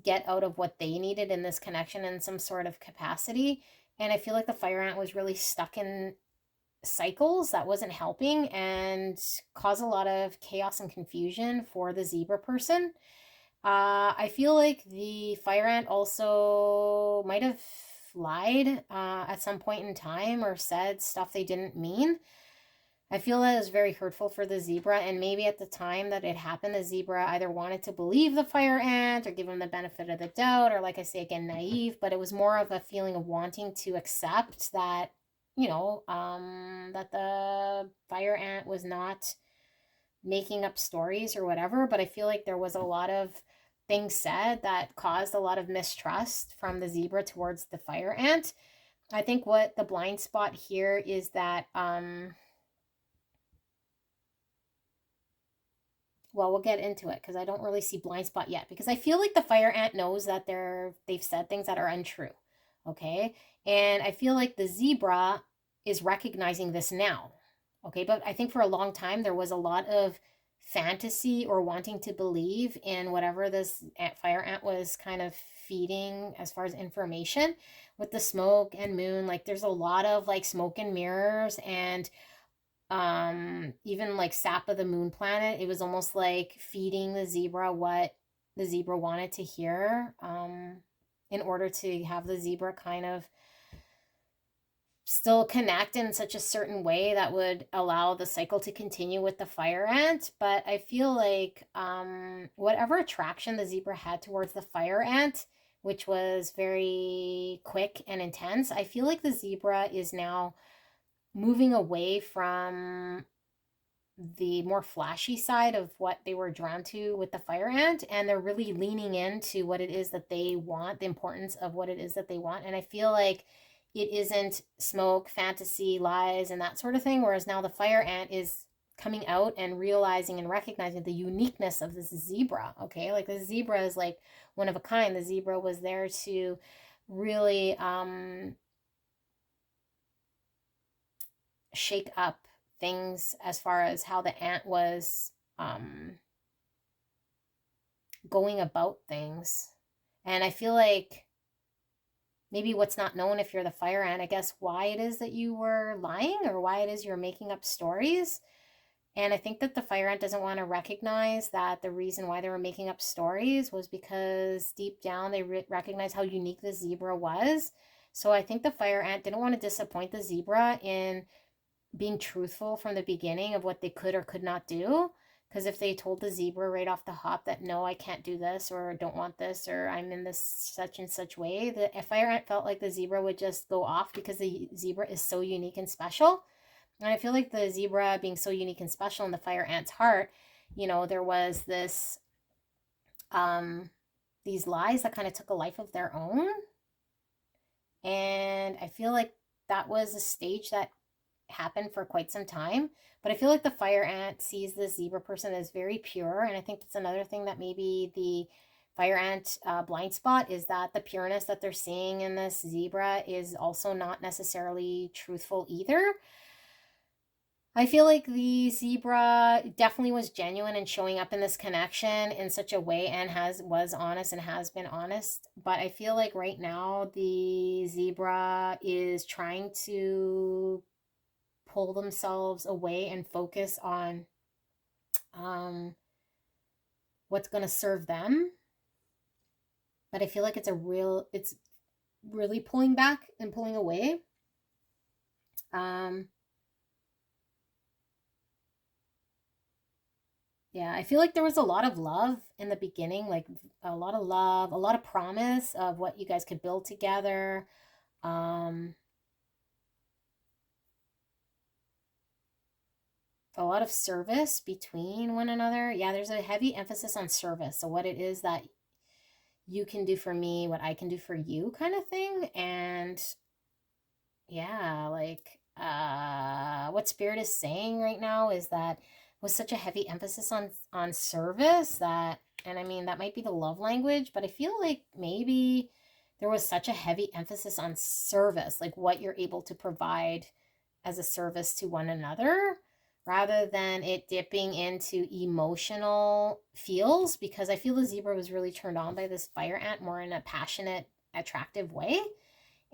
get out of what they needed in this connection in some sort of capacity. And I feel like the fire ant was really stuck in cycles that wasn't helping and caused a lot of chaos and confusion for the zebra person. I feel like the fire ant also might have lied at some point in time or said stuff they didn't mean. I feel that is very hurtful for the zebra, and maybe at the time that it happened, the zebra either wanted to believe the fire ant or give him the benefit of the doubt, or like I say again, naive, but it was more of a feeling of wanting to accept that, that the fire ant was not making up stories or whatever. But I feel like there was a lot of things said that caused a lot of mistrust from the zebra towards the fire ant. I think what the blind spot here is that well, we'll get into it because I don't really see blind spot yet, because I feel like the fire ant knows that they've said things that are untrue. Okay? And I feel like the zebra is recognizing this now. Okay, but I think for a long time there was a lot of fantasy or wanting to believe in whatever this fire ant was kind of feeding as far as information with the smoke and moon. Like there's a lot of like smoke and mirrors and even like sap of the moon planet. It was almost like feeding the zebra what the zebra wanted to hear in order to have the zebra kind of still connect in such a certain way that would allow the cycle to continue with the fire ant. But I feel like whatever attraction the zebra had towards the fire ant, which was very quick and intense, I feel like the zebra is now moving away from the more flashy side of what they were drawn to with the fire ant, and they're really leaning into what it is that they want, the importance of what it is that they want. And I feel like it isn't smoke, fantasy, lies, and that sort of thing, whereas now the fire ant is coming out and realizing and recognizing the uniqueness of this zebra. Okay, like the zebra is like one of a kind. The zebra was there to really shake up things as far as how the ant was going about things. And I feel like maybe what's not known if you're the fire ant, I guess, why it is that you were lying or why it is you're making up stories. And I think that the fire ant doesn't want to recognize that the reason why they were making up stories was because deep down they recognized how unique the zebra was. So I think the fire ant didn't want to disappoint the zebra in being truthful from the beginning of what they could or could not do. Because if they told the zebra right off the hop that no, I can't do this or don't want this or I'm in this such and such way, the fire ant felt like the zebra would just go off because the zebra is so unique and special. And I feel like the zebra being so unique and special in the fire ant's heart, there was this these lies that kind of took a life of their own. And I feel like that was a stage that happened for quite some time. But I feel like the fire ant sees this zebra person as very pure. And I think that's another thing that maybe the fire ant blind spot is, that the pureness that they're seeing in this zebra is also not necessarily truthful either. I feel like the zebra definitely was genuine in showing up in this connection in such a way, and was honest and has been honest. But I feel like right now the zebra is trying to pull themselves away and focus on what's going to serve them. But I feel like it's really pulling back and pulling away. Yeah, I feel like there was a lot of love in the beginning, like a lot of love, a lot of promise of what you guys could build together. A lot of service between one another. Yeah, there's a heavy emphasis on service. So what it is that you can do for me, what I can do for you kind of thing. And yeah, like what Spirit is saying right now is that was such a heavy emphasis on service, that, and I mean that might be the love language, but I feel like maybe there was such a heavy emphasis on service, like what you're able to provide as a service to one another, rather than it dipping into emotional feels, because I feel the zebra was really turned on by this fire ant more in a passionate, attractive way.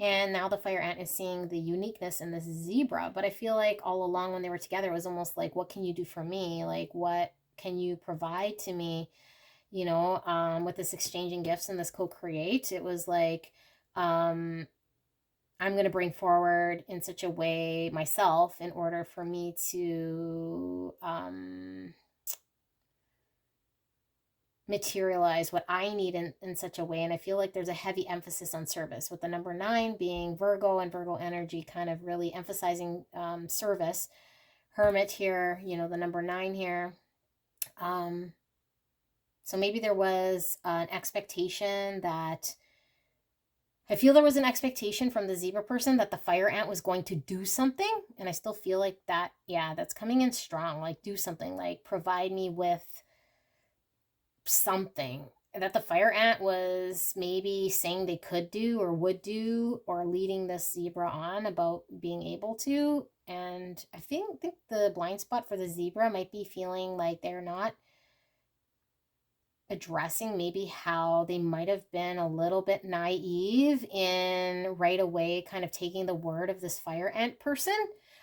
And now the fire ant is seeing the uniqueness in this zebra. But I feel like all along when they were together, it was almost like, what can you do for me? Like, what can you provide to me? You know, with this exchanging gifts and this co-create, it was like, I'm going to bring forward in such a way myself in order for me to materialize what I need in such a way. And I feel like there's a heavy emphasis on service, with the number 9 being Virgo, and Virgo energy kind of really emphasizing service. Hermit here, you know, the number 9 here. So maybe there was an expectation that, I feel there was an expectation from the zebra person that the fire ant was going to do something. And I still feel like that, yeah, that's coming in strong. Like, do something, like provide me with something that the fire ant was maybe saying they could do or would do, or leading this zebra on about being able to. And I think the blind spot for the zebra might be feeling like they're not addressing maybe how they might have been a little bit naive in right away kind of taking the word of this fire ant person.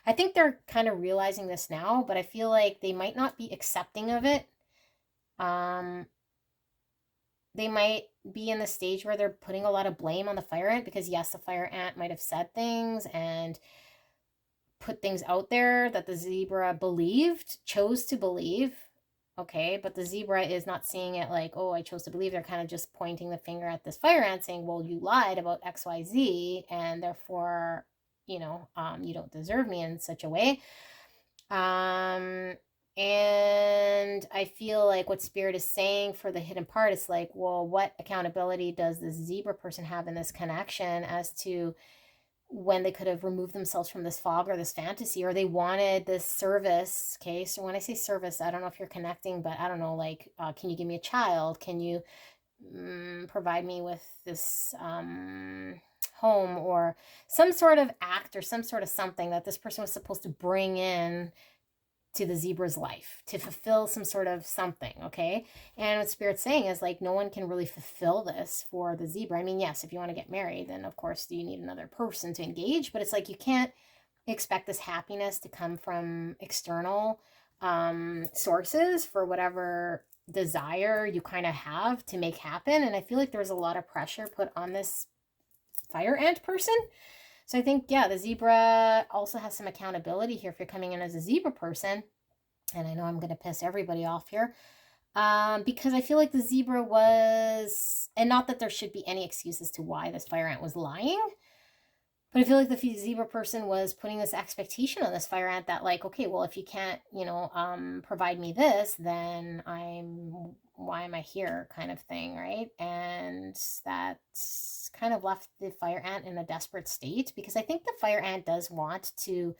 I think they're kind of realizing this now, but I feel like they might not be accepting of it. They might be in the stage where they're putting a lot of blame on the fire ant, because yes, the fire ant might have said things and put things out there that the zebra chose to believe. Okay, but the zebra is not seeing it like, oh, I chose to believe. They're kind of just pointing the finger at this fire ant saying, well, you lied about XYZ, and therefore, you know, you don't deserve me in such a way. And I feel like what Spirit is saying for the hidden part is like, well, what accountability does this zebra person have in this connection as to when they could have removed themselves from this fog or this fantasy, or they wanted this service. Okay, so when I say service, I don't know if you're connecting, but I don't know, like, can you give me a child? Can you provide me with this home, or some sort of act or some sort of something that this person was supposed to bring in to the zebra's life to fulfill some sort of something. Okay, and what Spirit's saying is like, no one can really fulfill this for the zebra. I mean, yes, if you want to get married, then of course you need another person to engage, but it's like you can't expect this happiness to come from external sources for whatever desire you kind of have to make happen. And I feel like there's a lot of pressure put on this fire ant person. So I think, yeah, the zebra also has some accountability here if you're coming in as a zebra person. And I know I'm going to piss everybody off here, because I feel like the zebra was, and not that there should be any excuses to why this fire ant was lying, But I feel like the zebra person was putting this expectation on this fire ant that like, okay, well, if you can't, provide me this, then why am I here kind of thing, right? And that's kind of left the fire ant in a desperate state, because I think the fire ant does want to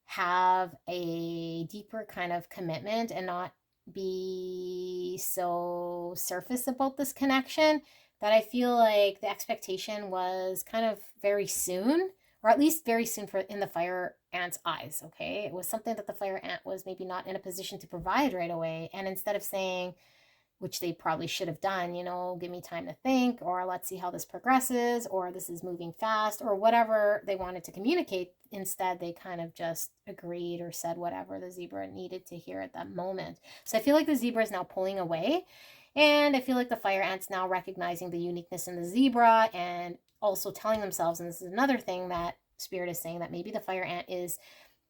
have a deeper kind of commitment and not be so surface about this connection, that I feel like the expectation was kind of very soon, or at least very soon for in the fire ant's eyes. Okay, it was something that the fire ant was maybe not in a position to provide right away, and instead of saying, which they probably should have done, give me time to think, or let's see how this progresses, or this is moving fast, or whatever they wanted to communicate. Instead, they kind of just agreed or said whatever the zebra needed to hear at that moment. So I feel like the zebra is now pulling away, and I feel like the fire ant's now recognizing the uniqueness in the zebra, and also telling themselves, and this is another thing that Spirit is saying, that maybe the fire ant is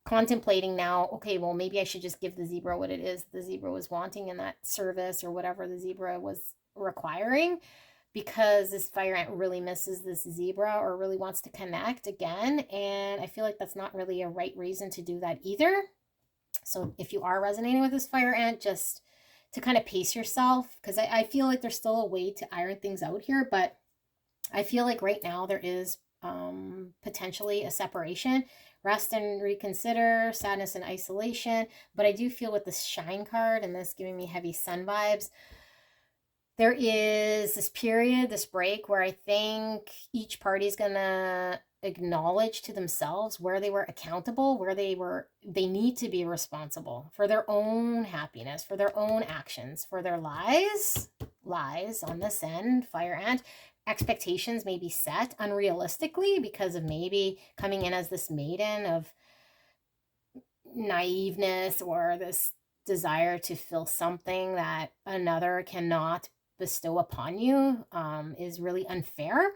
contemplating now, okay, well, maybe I should just give the zebra what it is the zebra was wanting in that service, or whatever the zebra was requiring, because this fire ant really misses this zebra, or really wants to connect again. And I feel like that's not really a right reason to do that either. So if you are resonating with this fire ant, just to kind of pace yourself, because I feel like there's still a way to iron things out here, but I feel like right now there is potentially a separation. Rest and reconsider, sadness and isolation. But I do feel with this shine card and this giving me heavy sun vibes, there is this period, this break, where I think each party is going to acknowledge to themselves where they were accountable, where they need to be responsible for their own happiness, for their own actions, for their lies on this end, fire ant. Expectations may be set unrealistically because of maybe coming in as this maiden of naiveness, or this desire to feel something that another cannot bestow upon you, is really unfair.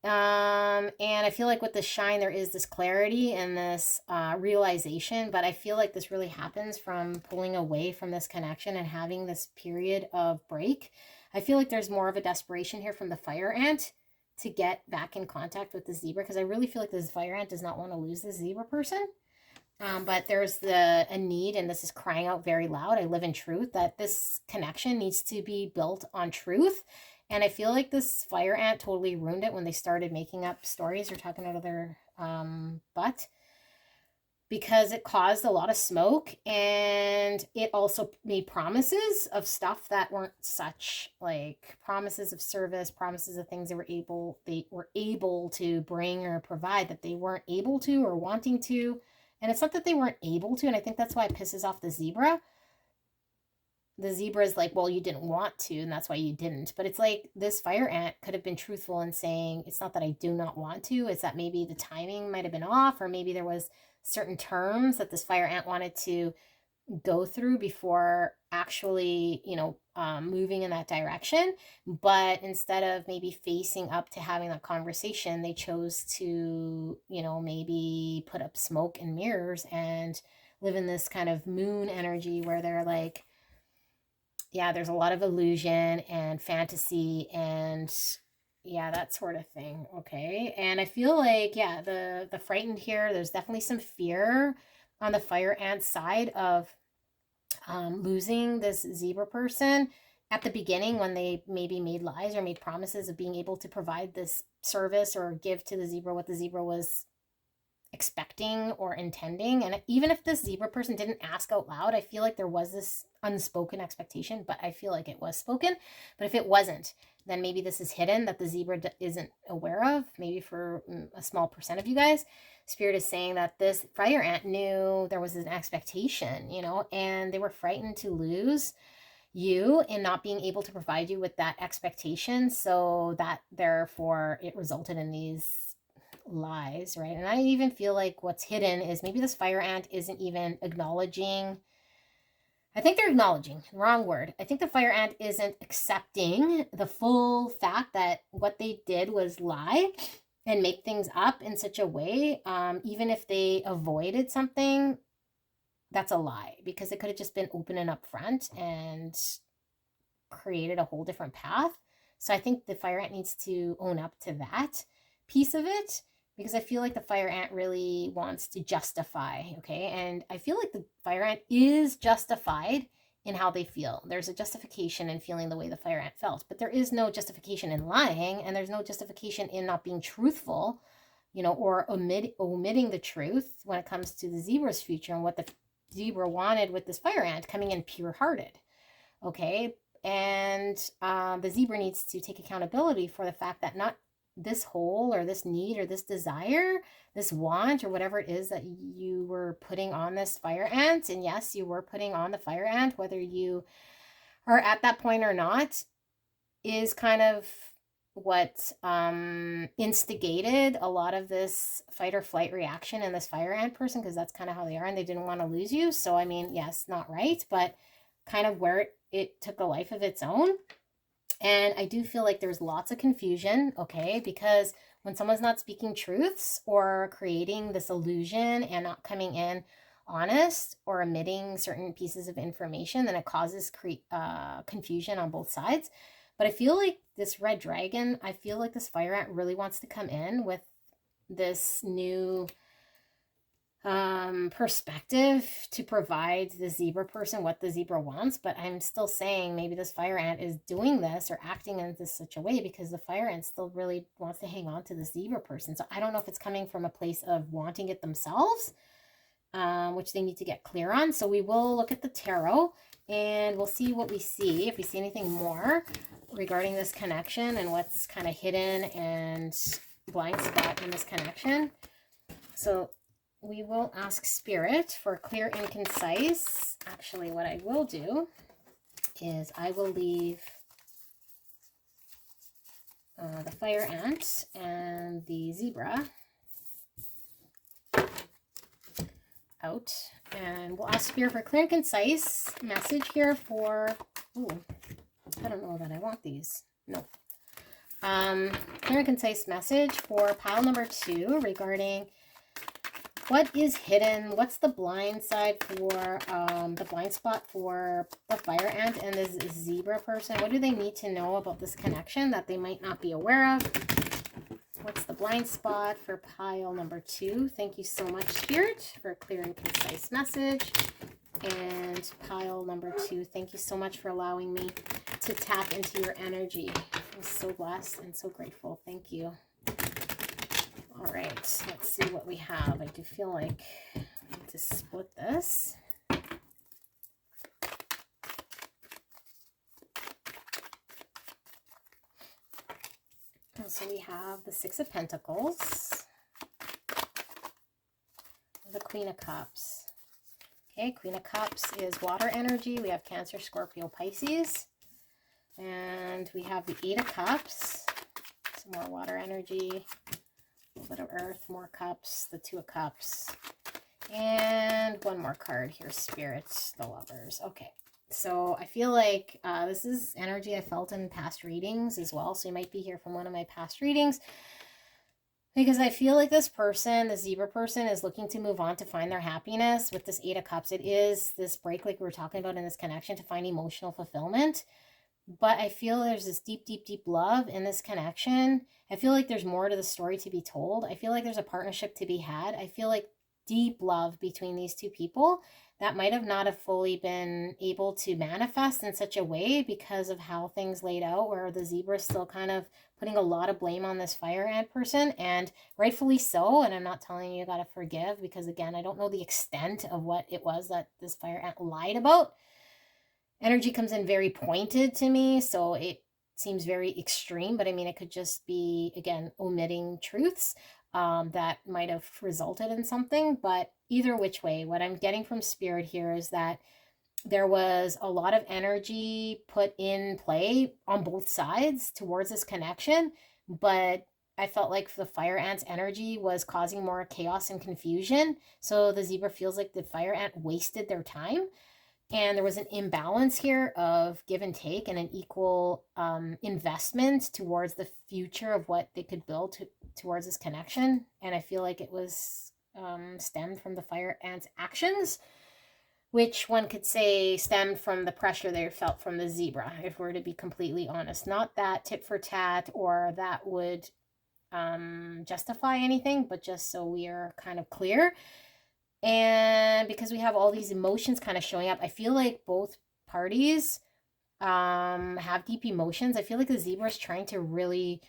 And I feel like with the shine, there is this clarity and this realization, but I feel like this really happens from pulling away from this connection and having this period of break. I feel like there's more of a desperation here from the fire ant to get back in contact with the zebra, because I really feel like this fire ant does not want to lose this zebra person. But there's a need, and this is crying out very loud, I live in truth, that this connection needs to be built on truth. And I feel like this fire ant totally ruined it when they started making up stories or talking out of their butt, because it caused a lot of smoke, and it also made promises of stuff that weren't such, like promises of service, promises of things they were able to bring or provide that they weren't able to or wanting to. And it's not that they weren't able to, and I think that's why it pisses off the zebra. The zebra is like, well, you didn't want to, and that's why you didn't. But it's like, this fire ant could have been truthful in saying, it's not that I do not want to, it's that maybe the timing might have been off, or maybe there was certain terms that this fire ant wanted to go through before actually, moving in that direction. But instead of maybe facing up to having that conversation, they chose to, maybe put up smoke and mirrors and live in this kind of moon energy where they're like, yeah, there's a lot of illusion and fantasy and that sort of thing. Okay. And I feel like, the frightened here, there's definitely some fear on the fire ant side of losing this zebra person at the beginning, when they maybe made lies or made promises of being able to provide this service or give to the zebra what the zebra was expecting or intending. And even if this zebra person didn't ask out loud, I feel like there was this unspoken expectation, but I feel like it was spoken. But if it wasn't, then maybe this is hidden that the zebra isn't aware of, maybe for a small percent of you guys. Spirit is saying that this fire ant knew there was an expectation, and they were frightened to lose you and not being able to provide you with that expectation. So that therefore it resulted in these lies, right? And I even feel like what's hidden is maybe this fire ant isn't even acknowledging. I think they're acknowledging, wrong word. I think the fire ant isn't accepting the full fact that what they did was lie and make things up in such a way, even if they avoided something, that's a lie, because it could have just been open and upfront and created a whole different path. So I think the fire ant needs to own up to that piece of it. because I feel like the fire ant really wants to justify, okay? And I feel like the fire ant is justified in how they feel. There's a justification in feeling the way the fire ant felt, but there is no justification in lying, and there's no justification in not being truthful, or omitting the truth when it comes to the zebra's future and what the zebra wanted with this fire ant coming in pure-hearted, okay? And the zebra needs to take accountability for the fact that not this hole or this need or this desire, this want or whatever it is that you were putting on this fire ant, and yes, you were putting on the fire ant, whether you are at that point or not, is kind of what instigated a lot of this fight or flight reaction in this fire ant person, because that's kind of how they are, and they didn't want to lose you. So I mean, yes, not right, but kind of where it took a life of its own. And I do feel like there's lots of confusion, okay? Because when someone's not speaking truths or creating this illusion and not coming in honest or omitting certain pieces of information, then it causes confusion on both sides. But I feel like this red dragon, I feel like this fire ant really wants to come in with this new perspective to provide the zebra person what the zebra wants. But I'm still saying maybe this fire ant is doing this or acting in this such a way because the fire ant still really wants to hang on to the zebra person. So I don't know if it's coming from a place of wanting it themselves, which they need to get clear on. So we will look at the tarot and we'll see what we see, if we see anything more regarding this connection and what's kind of hidden and blind spot in this connection. So we will ask Spirit for clear and concise. Actually, what I will do is I will leave the fire ant and the zebra out. And we'll ask Spirit for clear and concise message here for... Ooh, I don't know that I want these. No. Clear and concise message for pile number 2 regarding... what is hidden? What's the blind side for the blind spot for the fire ant and this zebra person? What do they need to know about this connection that they might not be aware of? What's the blind spot for pile number 2? Thank you so much, Spirit, for a clear and concise message. And pile number 2, thank you so much for allowing me to tap into your energy. I'm so blessed and so grateful. Thank you. All right, let's see what we have. I do feel like I need to split this. So we have the Six of Pentacles, the Queen of Cups. Okay, Queen of Cups is water energy. We have Cancer, Scorpio, Pisces. And we have the Eight of Cups, some more water energy. A little bit of earth, more cups, the Two of Cups, and one more card here, Spirit, the Lovers. Okay, so I feel like this is energy I felt in past readings as well, so you might be here from one of my past readings, because I feel like this person, the zebra person, is looking to move on to find their happiness with this Eight of Cups. It is this break like we were talking about in this connection to find emotional fulfillment. But I feel there's this deep, deep, deep love in this connection. I feel like there's more to the story to be told. I feel like there's a partnership to be had. I feel like deep love between these two people that might have not have fully been able to manifest in such a way because of how things laid out, where the zebra is still kind of putting a lot of blame on this fire ant person, and rightfully so. And I'm not telling you gotta forgive, because again, I don't know the extent of what it was that this fire ant lied about. Energy comes in very pointed to me, so it seems very extreme, but I mean, it could just be, again, omitting truths that might have resulted in something. But either which way, what I'm getting from Spirit here is that there was a lot of energy put in play on both sides towards this connection, but I felt like the fire ant's energy was causing more chaos and confusion. So the zebra feels like the fire ant wasted their time. And there was an imbalance here of give and take and an equal investment towards the future of what they could build towards this connection. And I feel like it was stemmed from the fire ant's actions, which one could say stemmed from the pressure they felt from the zebra, if we're to be completely honest. Not that tit for tat or that would justify anything, but just so we are kind of clear. And because we have all these emotions kind of showing up, I feel like both parties have deep emotions. I feel like the zebra is trying to really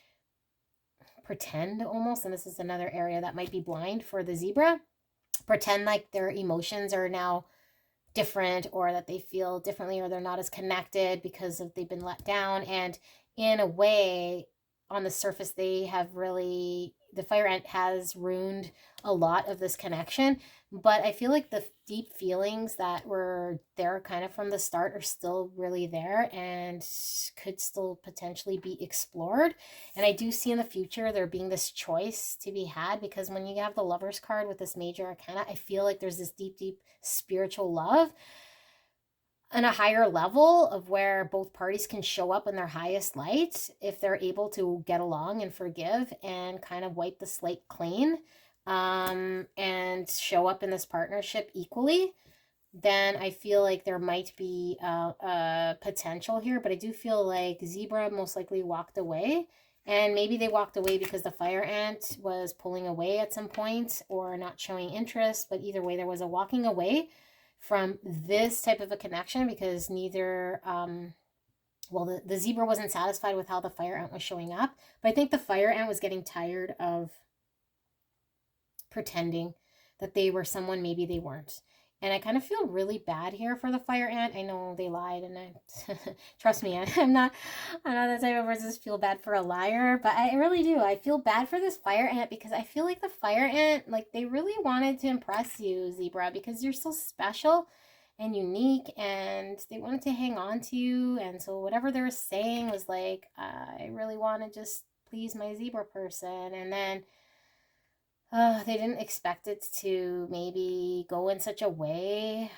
pretend almost, and this is another area that might be blind for the zebra, pretend like their emotions are now different, or that they feel differently, or they're not as connected because of they've been let down. And in a way, on the surface, they have really, the fire ant has ruined a lot of this connection. But I feel like the deep feelings that were there kind of from the start are still really there and could still potentially be explored. And I do see in the future there being this choice to be had, because when you have the Lovers card with this major arcana, I feel like there's this deep, deep spiritual love on a higher level of where both parties can show up in their highest light if they're able to get along and forgive and kind of wipe the slate clean, and show up in this partnership equally. Then I feel like there might be a potential here. But I do feel like zebra most likely walked away. And maybe they walked away because the fire ant was pulling away at some point or not showing interest. But either way, there was a walking away from this type of a connection, because neither, well, the zebra wasn't satisfied with how the fire ant was showing up. But I think the fire ant was getting tired of pretending that they were someone maybe they weren't. And I kind of feel really bad here for the fire ant. I know they lied, and I trust me, I'm not the type of person to feel bad for a liar, but I really do. I feel bad for this fire ant, because I feel like the fire ant, like, they really wanted to impress you, zebra, because you're so special and unique, and they wanted to hang on to you. And so whatever they were saying was like, I really want to just please my zebra person. And then they didn't expect it to maybe go in such a way.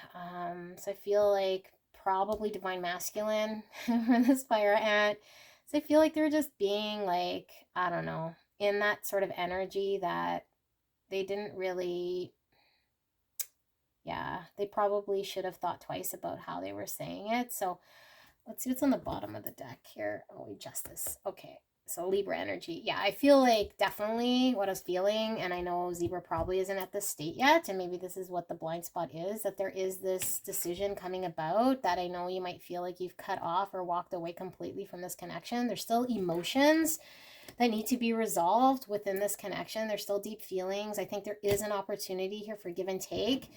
So I feel like probably divine masculine for this fire ant. So I feel like they're just being like, I don't know, in that sort of energy that they didn't really, yeah, they probably should have thought twice about how they were saying it. So let's see what's on the bottom of the deck here. Oh, justice. Okay. So Libra energy. Yeah, I feel like definitely what I was feeling, and I know Zebra probably isn't at this state yet, and maybe this is what the blind spot is, that there is this decision coming about that I know you might feel like you've cut off or walked away completely from this connection. There's still emotions that need to be resolved within this connection. There's still deep feelings. I think there is an opportunity here for give and take.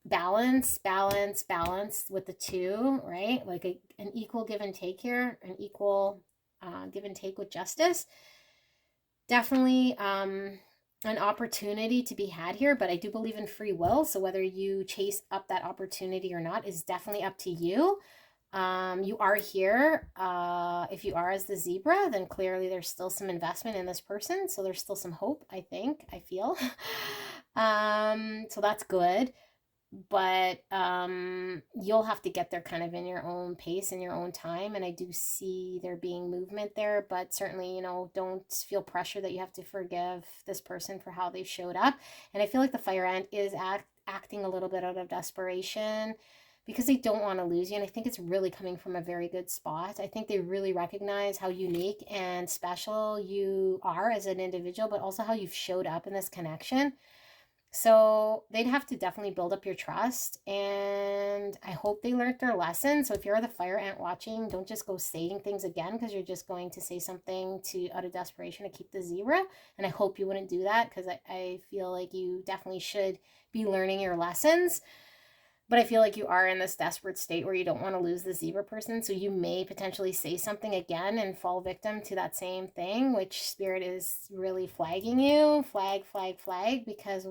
Balance with the two, right? Like an equal give and take here, an equal give and take with justice. Definitely an opportunity to be had here, but I do believe in free will. So whether you chase up that opportunity or not is definitely up to you. You are here. If you are as the zebra, then clearly there's still some investment in this person. So there's still some hope, I feel. So that's good. But you'll have to get there kind of in your own pace, in your own time. And I do see there being movement there, but certainly, don't feel pressure that you have to forgive this person for how they showed up. And I feel like the fire ant is acting a little bit out of desperation, because they don't want to lose you. And I think it's really coming from a very good spot. I think they really recognize how unique and special you are as an individual, but also how you've showed up in this connection. So they'd have to definitely build up your trust, and I hope they learned their lesson. So if you're the fire ant watching, don't just go saying things again, because you're just going to say something out of desperation to keep the zebra. And I hope you wouldn't do that, because I feel like you definitely should be learning your lessons. But I feel like you are in this desperate state where you don't want to lose the zebra person. So you may potentially say something again and fall victim to that same thing, which Spirit is really flagging you. Flag, because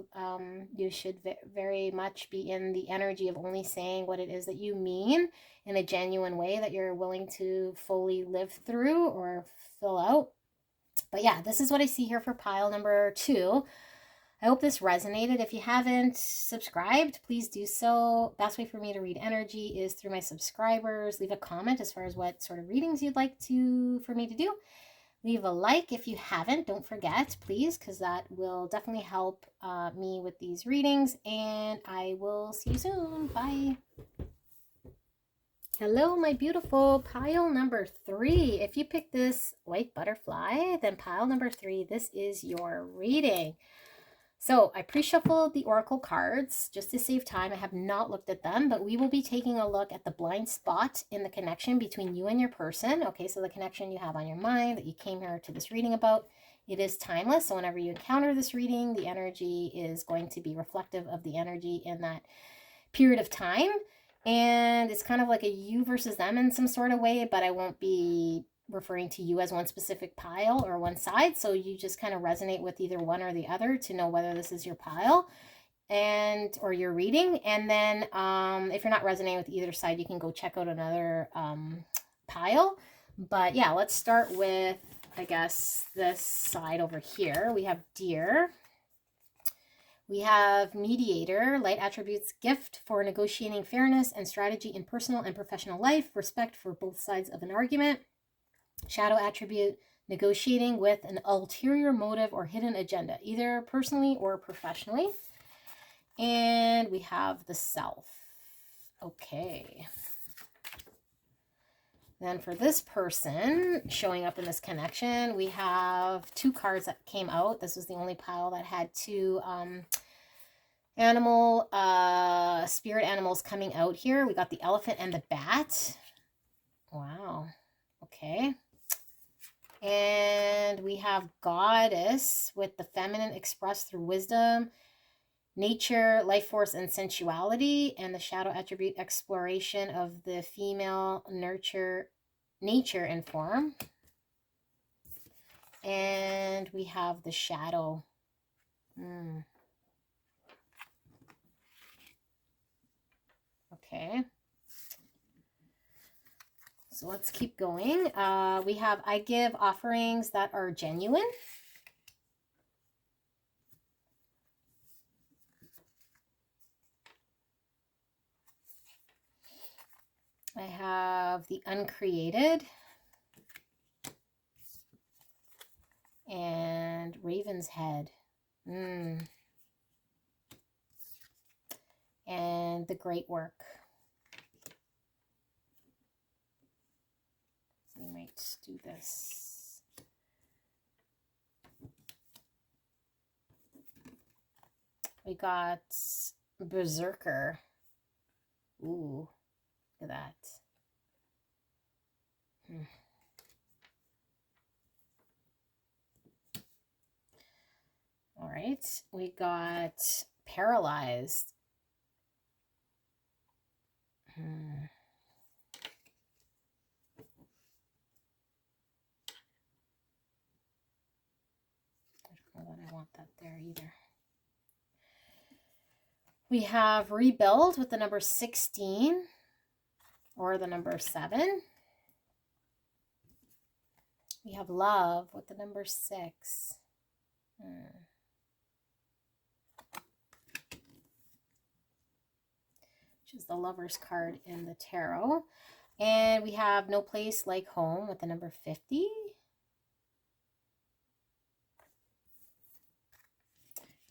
you should very much be in the energy of only saying what it is that you mean in a genuine way that you're willing to fully live through or fill out. But yeah, this is what I see here for pile number 2. I hope this resonated. If you haven't subscribed, please do so. Best way for me to read energy is through my subscribers. Leave a comment as far as what sort of readings you'd like for me to do. Leave a like if you haven't. Don't forget, please, because that will definitely help me with these readings. And I will see you soon. Bye. Hello, my beautiful pile number 3. If you pick this white butterfly, then pile number 3, this is your reading. So I pre-shuffled the oracle cards just to save time. I have not looked at them, but we will be taking a look at the blind spot in the connection between you and your person. Okay, so the connection you have on your mind that you came here to this reading about. It is timeless, so whenever you encounter this reading, the energy is going to be reflective of the energy in that period of time. And it's kind of like a you versus them in some sort of way, but I won't be referring to you as one specific pile or one side. So you just kind of resonate with either one or the other to know whether this is your pile and or your reading. And then if you're not resonating with either side, you can go check out another pile. But yeah, let's start with, I guess, this side over here. We have Deer. We have Mediator, light attributes, gift for negotiating fairness and strategy in personal and professional life, respect for both sides of an argument. Shadow attribute, negotiating with an ulterior motive or hidden agenda, either personally or professionally. And we have the Self. Okay. Then for this person showing up in this connection, we have 2 cards that came out. This was the only pile that had 2 spirit animals coming out here. We got the elephant and the bat. Wow. Okay. And we have Goddess with the feminine expressed through wisdom, nature, life force, and sensuality, and the shadow attribute exploration of the female nature and form. And we have the shadow. Okay. So let's keep going. We have I give offerings that are genuine. I have the uncreated. And Raven's Head. And the great work. We might do this. We got Berserker. Ooh, look at that. All right, we got Paralyzed. I don't know that I want that there either. We have Rebuild with the number 16 or the number 7. We have Love with the number 6. Which is the Lover's card in the tarot. And we have No Place Like Home with the number 50.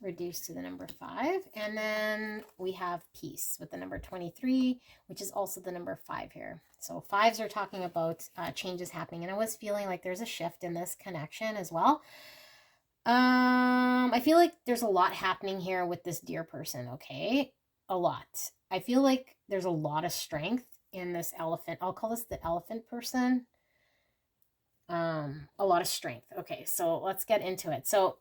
Reduced to the number 5. And then we have Peace with the number 23, which is also the number 5 here. So 5s are talking about changes happening. And I was feeling like there's a shift in this connection as well. I feel like there's a lot happening here with this Deer person, okay? A lot. I feel like there's a lot of strength in this elephant. I'll call this the elephant person. A lot of strength. Okay, so let's get into it. So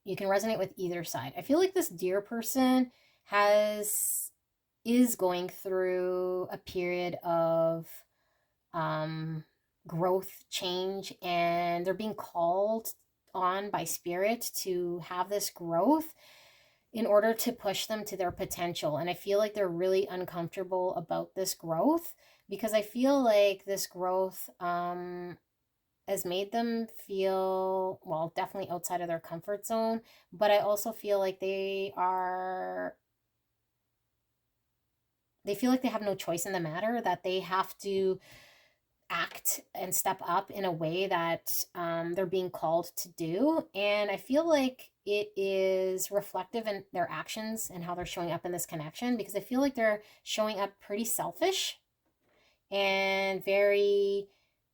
you can resonate with either side. I feel like this Deer person is going through a period of growth, change, and they're being called on by spirit to have this growth in order to push them to their potential. And I feel like they're really uncomfortable about this growth because I feel like this growth has made them feel, well, definitely outside of their comfort zone, but I also feel like they feel like they have no choice in the matter, that they have to act and step up in a way that they're being called to do. And I feel like it is reflective in their actions and how they're showing up in this connection, because I feel like they're showing up pretty selfish. and very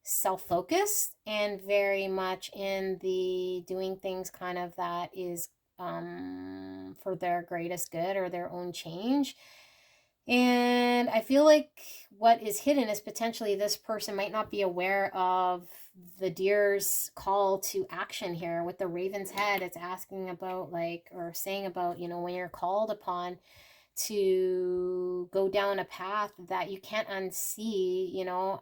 self-focused and very much in the doing things kind of that is for their greatest good or their own change. And I feel like what is hidden is potentially this person might not be aware of the deer's call to action here. With the raven's head, it's asking about, like, or saying about, you know, when you're called upon to go down a path that you can't unsee, you know,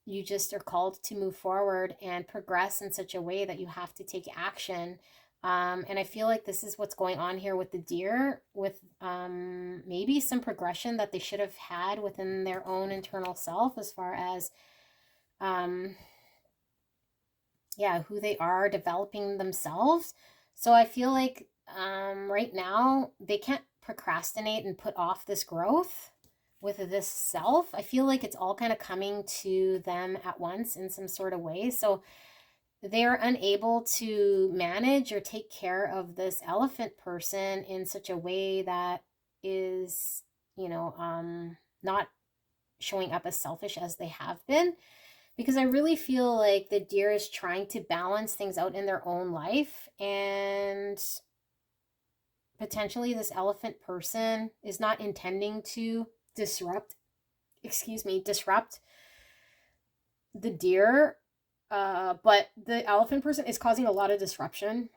you just are called to move forward and progress in such a way that you have to take action. And I feel like this is what's going on here with the deer, with maybe some progression that they should have had within their own internal self, as far as yeah, who they are, developing themselves. So I feel like right now they can't procrastinate and put off this growth with this self. I feel like it's all kind of coming to them at once in some sort of way. So they're unable to manage or take care of this elephant person in such a way that is, you know, not showing up as selfish as they have been. Because I really feel like the deer is trying to balance things out in their own life, and potentially this elephant person is not intending to disrupt the deer, but the elephant person is causing a lot of disruption.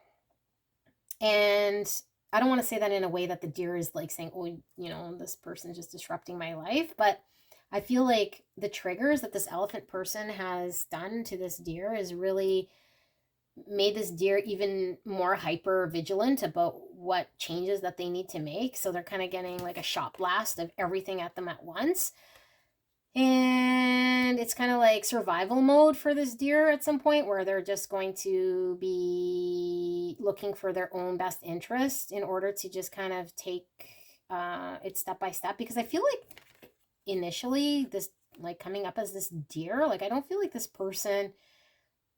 And I don't want to say that in a way that the deer is like saying, oh, you know, this person is just disrupting my life, but I feel like the triggers that this elephant person has done to this deer is really made this deer even more hyper vigilant about what changes that they need to make. So they're kind of getting like a shot blast of everything at them at once. And it's kind of like survival mode for this deer at some point, where they're just going to be looking for their own best interest in order to just kind of take it step by step. Because I feel like initially this, like, coming up as this deer, like, I don't feel like this person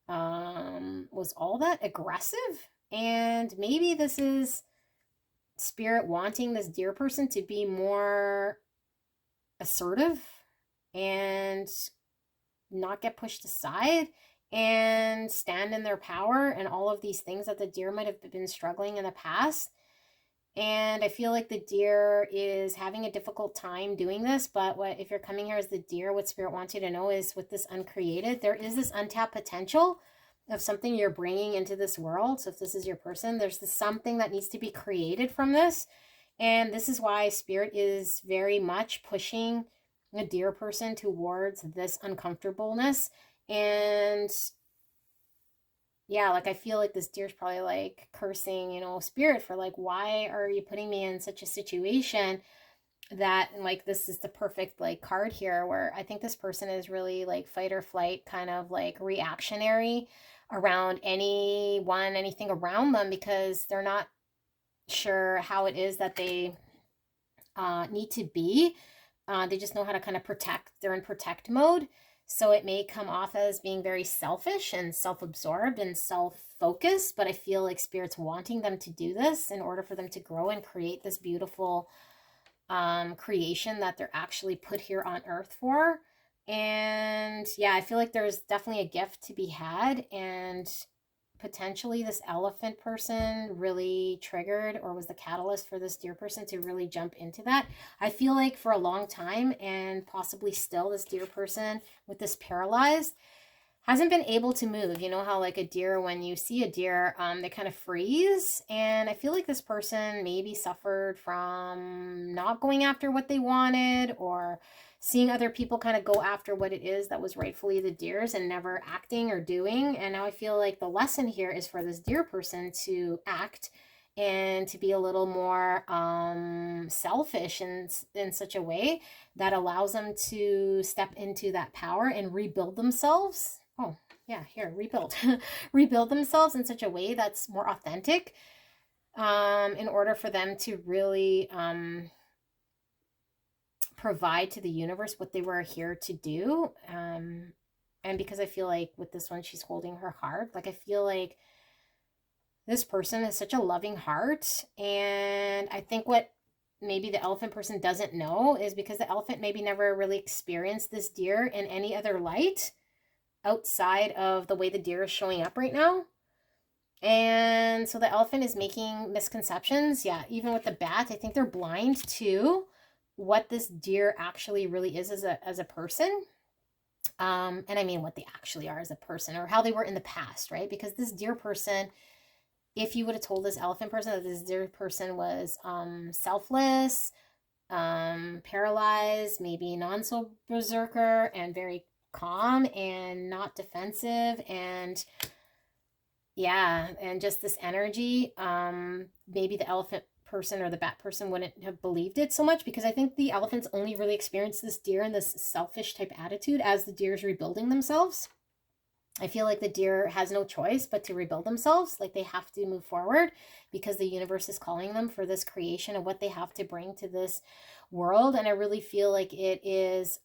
was all that aggressive. And maybe this is spirit wanting this deer person to be more assertive and not get pushed aside and stand in their power, and all of these things that the deer might have been struggling in the past. And I feel like the deer is having a difficult time doing this. But what, if you're coming here as the deer, what spirit wants you to know is, with this uncreated, there is this untapped potential of something you're bringing into this world. So if this is your person, there's this something that needs to be created from this. And this is why spirit is very much pushing a deer person towards this uncomfortableness. And yeah, like, I feel like this deer's probably like cursing, you know, spirit for like, why are you putting me in such a situation that, like, this is the perfect like card here, where I think this person is really like fight or flight, kind of like reactionary around anything around them, because they're not sure how it is that they need to be. They just know how to kind of protect. They're in protect mode. So it may come off as being very selfish and self-absorbed and self-focused, but I feel like spirit's wanting them to do this in order for them to grow and create this beautiful creation that they're actually put here on earth for. And yeah, I feel like there's definitely a gift to be had, and potentially this elephant person really triggered or was the catalyst for this deer person to really jump into that. I feel like for a long time, and possibly still, this deer person with this paralyzed hasn't been able to move. You know how like a deer, when you see a deer, they kind of freeze. And I feel like this person maybe suffered from not going after what they wanted, or seeing other people kind of go after what it is that was rightfully the deer's and never acting or doing. And now I feel like the lesson here is for this deer person to act and to be a little more selfish in such a way that allows them to step into that power and rebuild themselves. Oh, yeah, here, rebuild. Rebuild themselves in such a way that's more authentic, in order for them to really provide to the universe what they were here to do. And because I feel like with this one, she's holding her heart. Like, I feel like this person has such a loving heart. And I think what maybe the elephant person doesn't know is because the elephant maybe never really experienced this deer in any other light outside of the way the deer is showing up right now. And so the elephant is making misconceptions. Yeah, even with the bat, I think they're blind to what this deer actually really is as a person. And I mean what they actually are as a person, or how they were in the past, right? Because this deer person, if you would have told this elephant person that this deer person was selfless, paralyzed, maybe non-so berserker, and very calm and not defensive, and yeah, and just this energy, maybe the elephant person or the bat person wouldn't have believed it so much, because I think the elephants only really experience this deer in this selfish type attitude as the deer is rebuilding themselves. I feel like the deer has no choice but to rebuild themselves. Like, they have to move forward because the universe is calling them for this creation of what they have to bring to this world. And I really feel like it is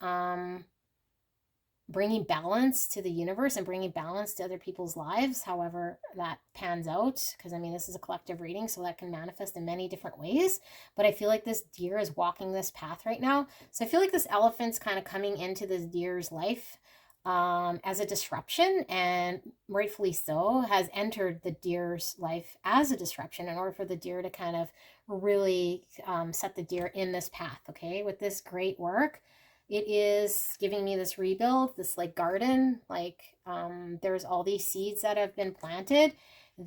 bringing balance to the universe and bringing balance to other people's lives, however that pans out. Because I mean, this is a collective reading, so that can manifest in many different ways. But I feel like this deer is walking this path right now. So I feel like this elephant's kind of coming into this deer's life as a disruption, and rightfully so, has entered the deer's life as a disruption in order for the deer to kind of really set the deer in this path, okay, with this great work. It is giving me this rebuild, this like garden, like there's all these seeds that have been planted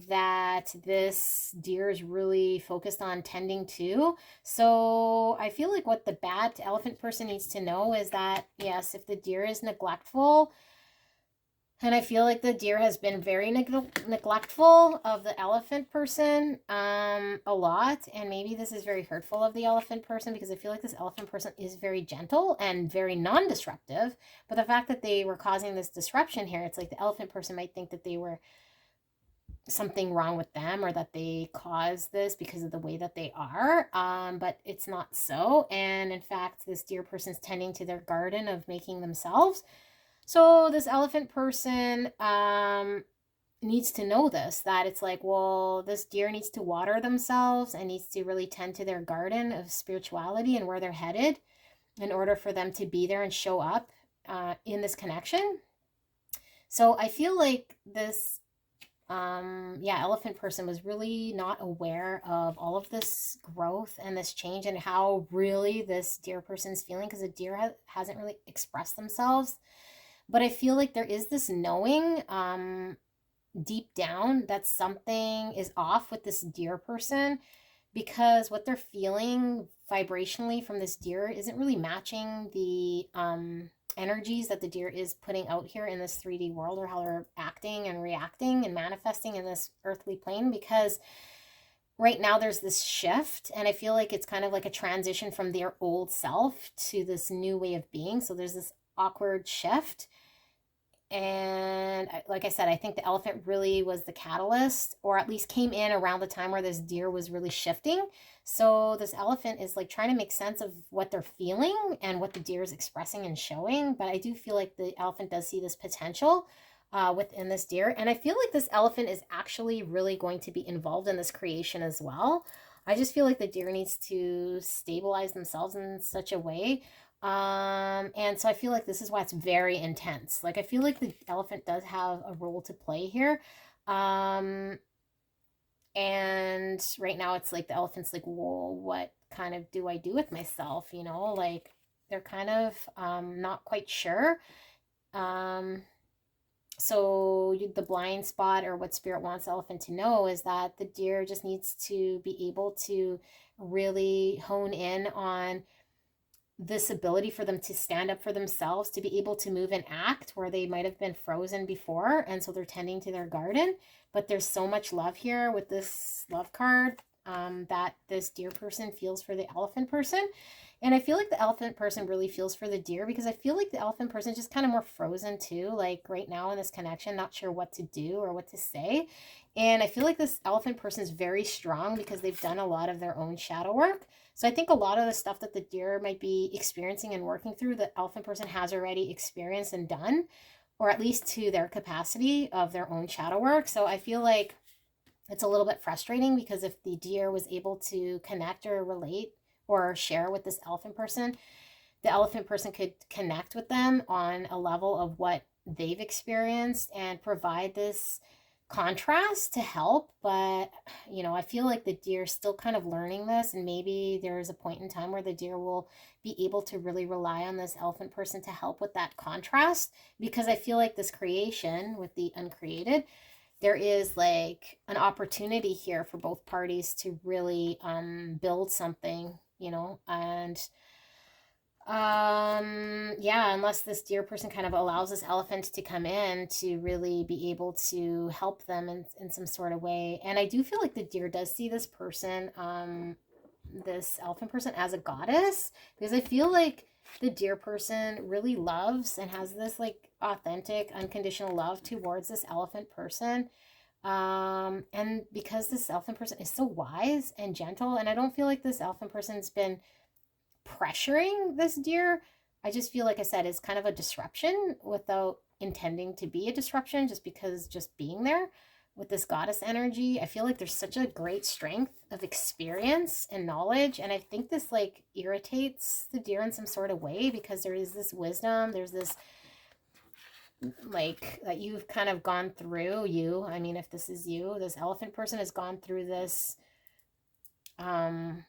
that this deer is really focused on tending to. So I feel like what the bat elephant person needs to know is that, yes, if the deer is neglectful, and I feel like the deer has been very neglectful of the elephant person a lot. And maybe this is very hurtful of the elephant person, because I feel like this elephant person is very gentle and very non-disruptive. But the fact that they were causing this disruption here, it's like the elephant person might think that they were something wrong with them, or that they caused this because of the way that they are, but it's not so. And in fact, this deer person's tending to their garden of making themselves. So this elephant person needs to know this, that it's like, well, this deer needs to water themselves and needs to really tend to their garden of spirituality and where they're headed in order for them to be there and show up in this connection. So I feel like this elephant person was really not aware of all of this growth and this change, and how really this deer person's feeling, because the deer hasn't really expressed themselves. But I feel like there is this knowing deep down that something is off with this deer person, because what they're feeling vibrationally from this deer isn't really matching the energies that the deer is putting out here in this 3D world, or how they're acting and reacting and manifesting in this earthly plane. Because right now there's this shift, and I feel like it's kind of like a transition from their old self to this new way of being. So there's this awkward shift. And like I said, I think the elephant really was the catalyst, or at least came in around the time where this deer was really shifting. So this elephant is like trying to make sense of what they're feeling and what the deer is expressing and showing. But I do feel like the elephant does see this potential within this deer. And I feel like this elephant is actually really going to be involved in this creation as well. I just feel like the deer needs to stabilize themselves in such a way. And so I feel like this is why it's very intense. Like, I feel like the elephant does have a role to play here. And right now it's like the elephant's like, well, what kind of do I do with myself? You know, like they're kind of not quite sure. So the blind spot, or what spirit wants the elephant to know, is that the deer just needs to be able to really hone in on this ability for them to stand up for themselves, to be able to move and act where they might have been frozen before. And so they're tending to their garden. But there's so much love here with this love card that this deer person feels for the elephant person. And I feel like the elephant person really feels for the deer, because I feel like the elephant person is just kind of more frozen too, like right now in this connection, not sure what to do or what to say. And I feel like this elephant person is very strong because they've done a lot of their own shadow work. So I think a lot of the stuff that the deer might be experiencing and working through, the elephant person has already experienced and done, or at least to their capacity of their own shadow work. So I feel like it's a little bit frustrating, because if the deer was able to connect or relate or share with this elephant person, the elephant person could connect with them on a level of what they've experienced and provide this contrast to help. But you know, I feel like the deer is still kind of learning this, and maybe there's a point in time where the deer will be able to really rely on this elephant person to help with that contrast, because I feel like this creation with the uncreated, there is like an opportunity here for both parties to really build something, you know. And yeah, unless this deer person kind of allows this elephant to come in to really be able to help them in some sort of way. And I do feel like the deer does see this person, this elephant person, as a goddess, because I feel like the deer person really loves and has this like authentic unconditional love towards this elephant person. And because this elephant person is so wise and gentle, and I don't feel like this elephant person's been pressuring this deer. I just feel like I said, it's kind of a disruption without intending to be a disruption, just because just being there with this goddess energy, I feel like there's such a great strength of experience and knowledge. And I think this like irritates the deer in some sort of way, because there is this wisdom, there's this like that you've kind of gone through, I mean, if this is you, this elephant person has gone through this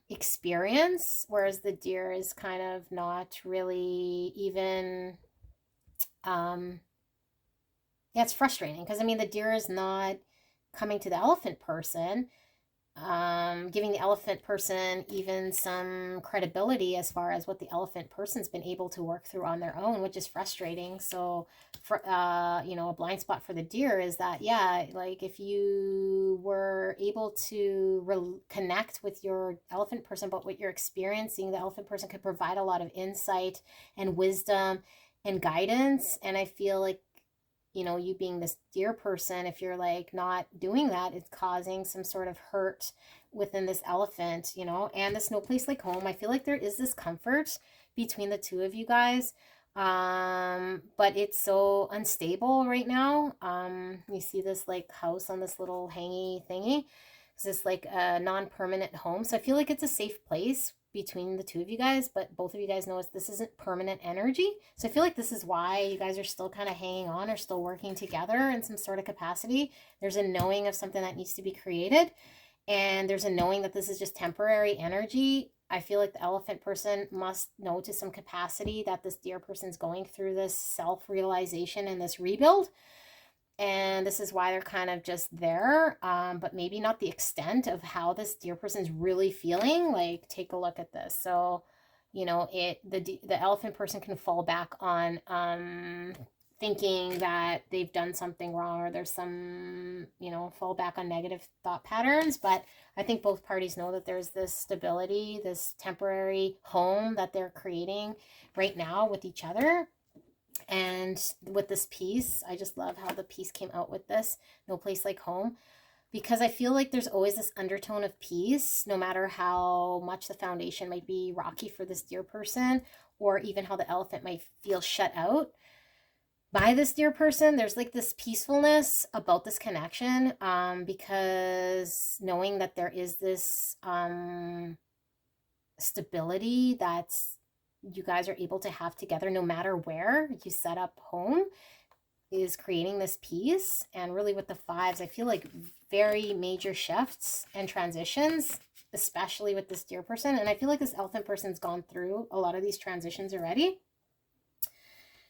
experience, whereas the deer is kind of not really even yeah, it's frustrating, because I mean, the deer is not coming to the elephant person, giving the elephant person even some credibility as far as what the elephant person's been able to work through on their own, which is frustrating. So for you know, a blind spot for the deer is that, yeah, like if you were able to connect with your elephant person about what you're experiencing, the elephant person could provide a lot of insight and wisdom and guidance. And I feel like, you know, you being this deer person, if you're like not doing that, it's causing some sort of hurt within this elephant, you know. And this no place like home, I feel like there is this comfort between the two of you guys, but it's so unstable right now. You see this like house on this little hangy thingy, it's this like a non-permanent home, so I feel like it's a safe place between the two of you guys, but both of you guys know this isn't permanent energy. So I feel like this is why you guys are still kind of hanging on, or still working together in some sort of capacity. There's a knowing of something that needs to be created, and there's a knowing that this is just temporary energy. I feel like the elephant person must know to some capacity that this deer person's going through this self-realization and this rebuild. And this is why they're kind of just there, but maybe not the extent of how this deer person's really feeling. Like, take a look at this. So, you know, the elephant person can fall back on thinking that they've done something wrong, or there's some, you know, fall back on negative thought patterns. But I think both parties know that there's this stability, this temporary home that they're creating right now with each other. And with this piece, I just love how the piece came out with this, no place like home, because I feel like there's always this undertone of peace, no matter how much the foundation might be rocky for this deer person, or even how the elephant might feel shut out by this deer person. There's like this peacefulness about this connection, because knowing that there is this stability that's you guys are able to have together, no matter where you set up home, is creating this peace. And really with the fives, I feel like very major shifts and transitions, especially with this deer person. And I feel like this elephant person's gone through a lot of these transitions already.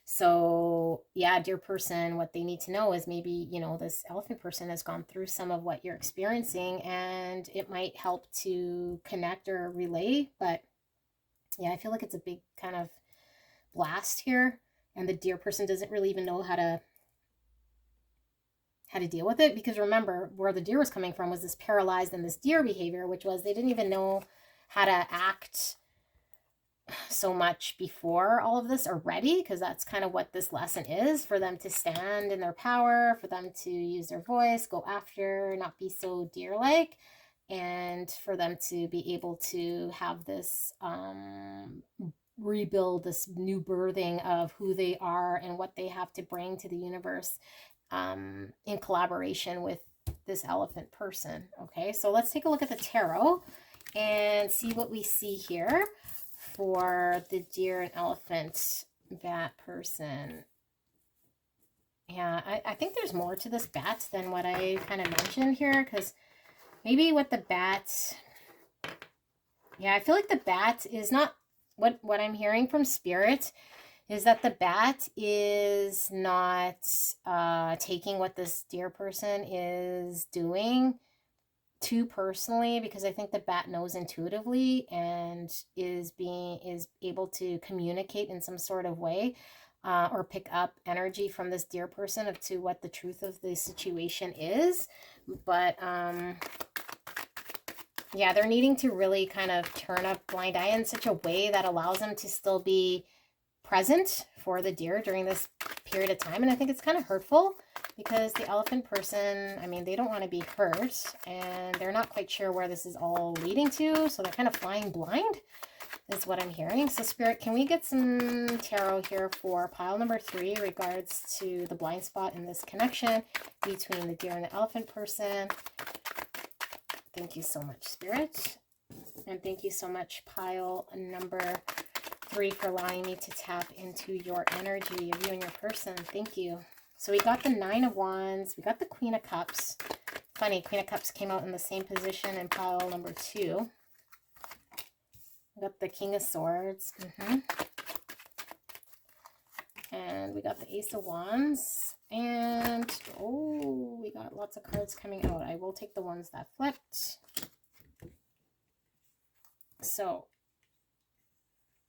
So yeah, deer person, what they need to know is maybe, you know, this elephant person has gone through some of what you're experiencing, and it might help to connect or relay. But yeah, I feel like it's a big kind of blast here, and the deer person doesn't really even know how to deal with it, because remember, where the deer was coming from was this paralyzed and this deer behavior, which was they didn't even know how to act so much before all of this already, because that's kind of what this lesson is, for them to stand in their power, for them to use their voice, go after, not be so deer-like, and for them to be able to have this rebuild, this new birthing of who they are and what they have to bring to the universe, in collaboration with this elephant person. Okay, so let's take a look at the tarot and see what we see here for the deer and elephant bat person. Yeah, I think there's more to this bat than what I kind of mentioned here, because maybe what the bat, yeah, I feel like the bat is not, what I'm hearing from spirit is that the bat is not taking what this deer person is doing too personally, because I think the bat knows intuitively and is able to communicate in some sort of way, or pick up energy from this deer person of to what the truth of the situation is. But yeah, they're needing to really kind of turn a blind eye in such a way that allows them to still be present for the deer during this period of time. And I think it's kind of hurtful because the elephant person, I mean, they don't want to be hurt and they're not quite sure where this is all leading to. So they're kind of flying blind is what I'm hearing. So Spirit, can we get some tarot here for pile number 3 in regards to the blind spot in this connection between the deer and the elephant person? Thank you so much, Spirit. And thank you so much, pile number 3, for allowing me to tap into your energy of you and your person. Thank you. So we got the 9 of Wands. We got the Queen of Cups. Funny, Queen of Cups came out in the same position in pile number 2. We got the King of Swords. And we got the Ace of Wands. And, oh, we got lots of cards coming out. I will take the ones that flipped. So,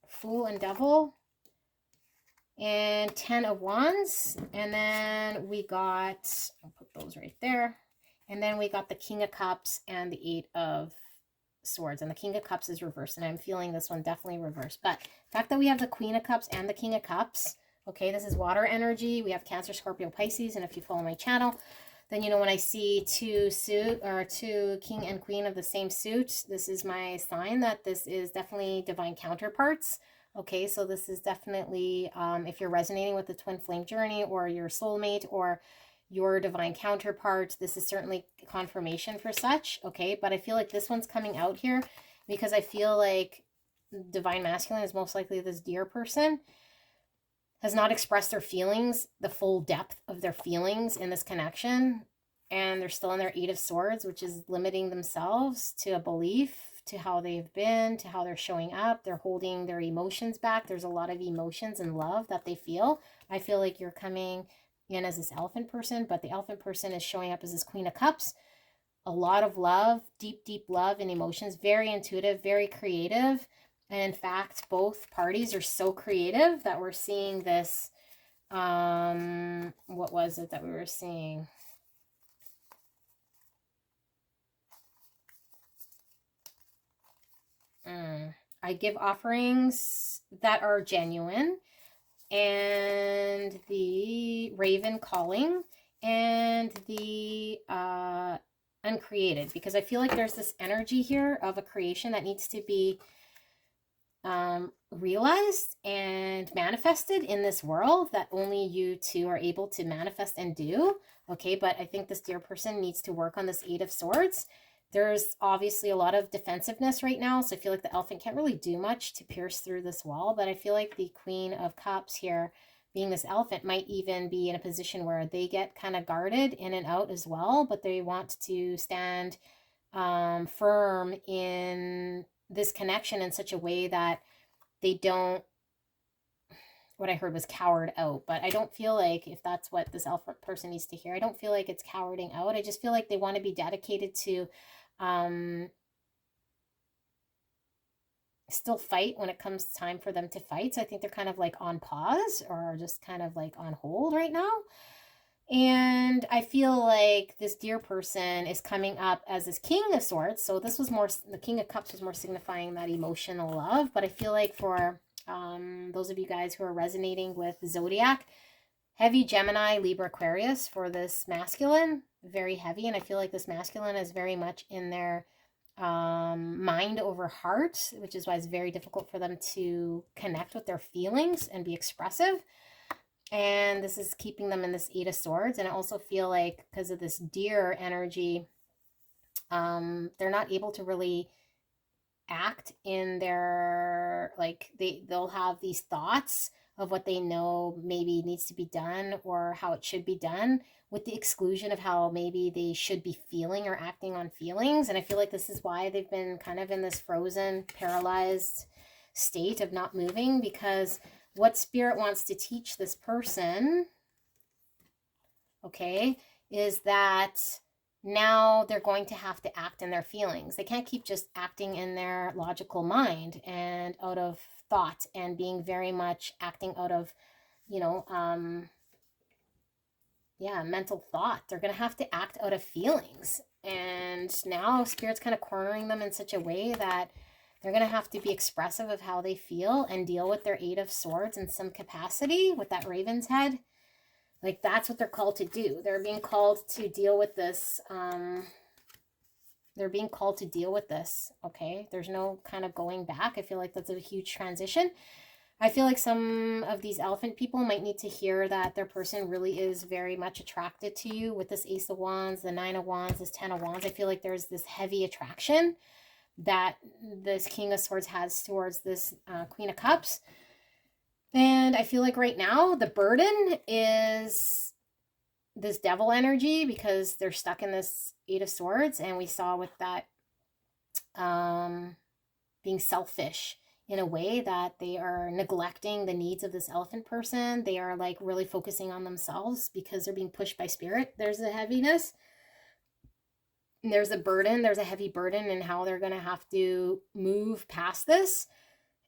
Fool and Devil. And 10 of Wands. And then we got, I'll put those right there. And then we got the King of Cups and the 8 of Swords. And the King of Cups is reversed. And I'm feeling this one definitely reversed. But the fact that we have the Queen of Cups and the King of Cups, okay, this is water energy. We have Cancer, Scorpio, Pisces. And if you follow my channel, then you know when I see two king and queen of the same suit, this is my sign that this is definitely divine counterparts. Okay, so this is definitely, if you're resonating with the twin flame journey or your soulmate or your divine counterpart, this is certainly confirmation for such. Okay, but I feel like this one's coming out here because I feel like divine masculine is most likely this deer person has not expressed their feelings, the full depth of their feelings in this connection. And they're still in their 8 of Swords, which is limiting themselves to a belief, to how they've been, to how they're showing up. They're holding their emotions back. There's a lot of emotions and love that they feel. I feel like you're coming in as this elephant person, but the elephant person is showing up as this Queen of Cups. A lot of love, deep, deep love and emotions. Very intuitive, very creative. And in fact, both parties are so creative that we're seeing this, what was it that we were seeing? I give offerings that are genuine, and the Raven calling, and the uncreated, because I feel like there's this energy here of a creation that needs to be realized and manifested in this world that only you two are able to manifest and do. Okay, but I think this dear person needs to work on this 8 of Swords. There's obviously a lot of defensiveness right now, so I feel like the elephant can't really do much to pierce through this wall, but I feel like the Queen of Cups here, being this elephant, might even be in a position where they get kind of guarded in and out as well, but they want to stand firm in this connection in such a way that they don't, what I heard was cowered out, but I don't feel like, if that's what this alpha person needs to hear, I don't feel like it's cowarding out. I just feel like they want to be dedicated to still fight when it comes time for them to fight. So I think they're kind of like on pause or just kind of like on hold right now. And I feel like this dear person is coming up as this King of Swords. So this was more, the King of Cups was more signifying that emotional love. But I feel like for those of you guys who are resonating with Zodiac, heavy Gemini, Libra, Aquarius for this masculine, very heavy. And I feel like this masculine is very much in their mind over heart, which is why it's very difficult for them to connect with their feelings and be expressive. And this is keeping them in this 8 of Swords. And I also feel like because of this deer energy, they're not able to really act in their, like, they'll have these thoughts of what they know maybe needs to be done or how it should be done, with the exclusion of how maybe they should be feeling or acting on feelings. And I feel like this is why they've been kind of in this frozen, paralyzed state of not moving, because what Spirit wants to teach this person, okay, is that now they're going to have to act in their feelings. They can't keep just acting in their logical mind and out of thought and being very much acting out of, you know, mental thought. They're going to have to act out of feelings. And now Spirit's kind of cornering them in such a way that they're going to have to be expressive of how they feel and deal with their 8 of Swords in some capacity with that Raven's head. Like, that's what they're called to do. They're being called to deal with this. They're being called to deal with this, okay? There's no kind of going back. I feel like that's a huge transition. I feel like some of these elephant people might need to hear that their person really is very much attracted to you with this Ace of Wands, the 9 of Wands, this 10 of Wands. I feel like there's this heavy attraction that this King of Swords has towards this Queen of Cups. And I feel like right now the burden is this devil energy, because they're stuck in this 8 of Swords. And we saw with that being selfish in a way that they are neglecting the needs of this elephant person. They are like really focusing on themselves because they're being pushed by Spirit. There's a heaviness. There's a burden. There's a heavy burden in how they're going to have to move past this.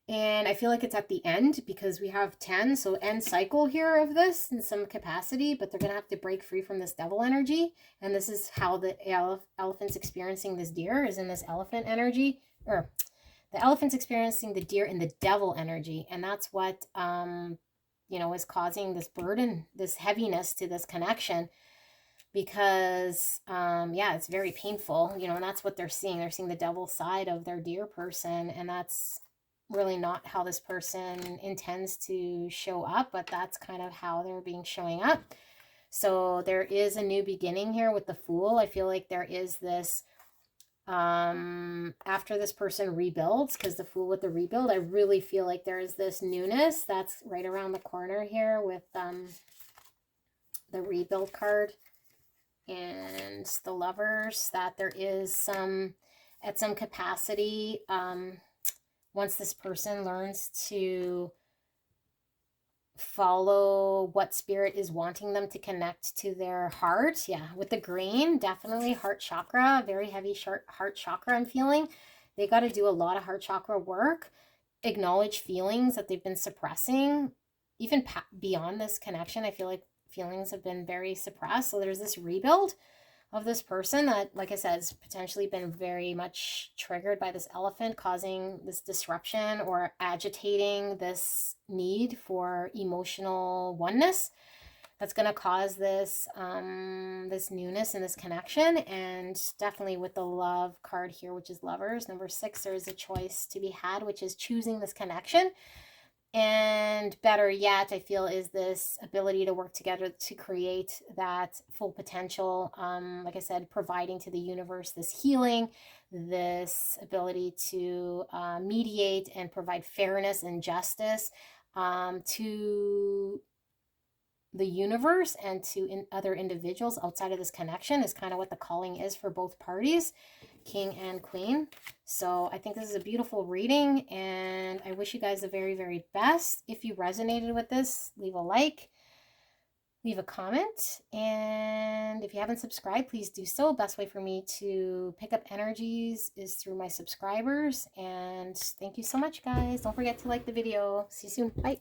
And I feel like it's at the end, because we have 10, so end cycle here of this in some capacity, but they're going to have to break free from this devil energy. And this is how the elephant's experiencing this deer, is in this elephant energy, or the elephant's experiencing the deer in the devil energy. And that's what, you know, is causing this burden, this heaviness to this connection, because, yeah, it's very painful, you know, and that's what they're seeing. They're seeing the devil side of their deer person, and that's really not how this person intends to show up, but that's kind of how they're being showing up. So there is a new beginning here with the Fool. I feel like there is this, after this person rebuilds, because the Fool with the rebuild, I really feel like there is this newness that's right around the corner here with the rebuild card and the Lovers, that there is some, at some capacity, once this person learns to follow what Spirit is wanting them to connect to their heart. Yeah, with the green, definitely heart chakra, very heavy heart chakra I'm feeling. They got to do a lot of heart chakra work, acknowledge feelings that they've been suppressing. Even beyond this connection, I feel like feelings have been very suppressed. So there's this rebuild of this person that, like I said, has potentially been very much triggered by this elephant, causing this disruption or agitating this need for emotional oneness. That's going to cause this this newness and this connection. And definitely with the Love card here, which is Lovers, number 6, there is a choice to be had, which is choosing this connection. And better yet, I feel, is this ability to work together to create that full potential. Like I said, providing to the universe this healing, this ability to mediate and provide fairness and justice to the universe and to other individuals outside of this connection, is kind of what the calling is for both parties, King and Queen. So I think this is a beautiful reading, and I wish you guys the very, very best. If you resonated with this, leave a like, leave a comment, and if you haven't subscribed, please do so. Best way for me to pick up energies is through my subscribers. And thank you so much, guys. Don't forget to like the video. See you soon. Bye.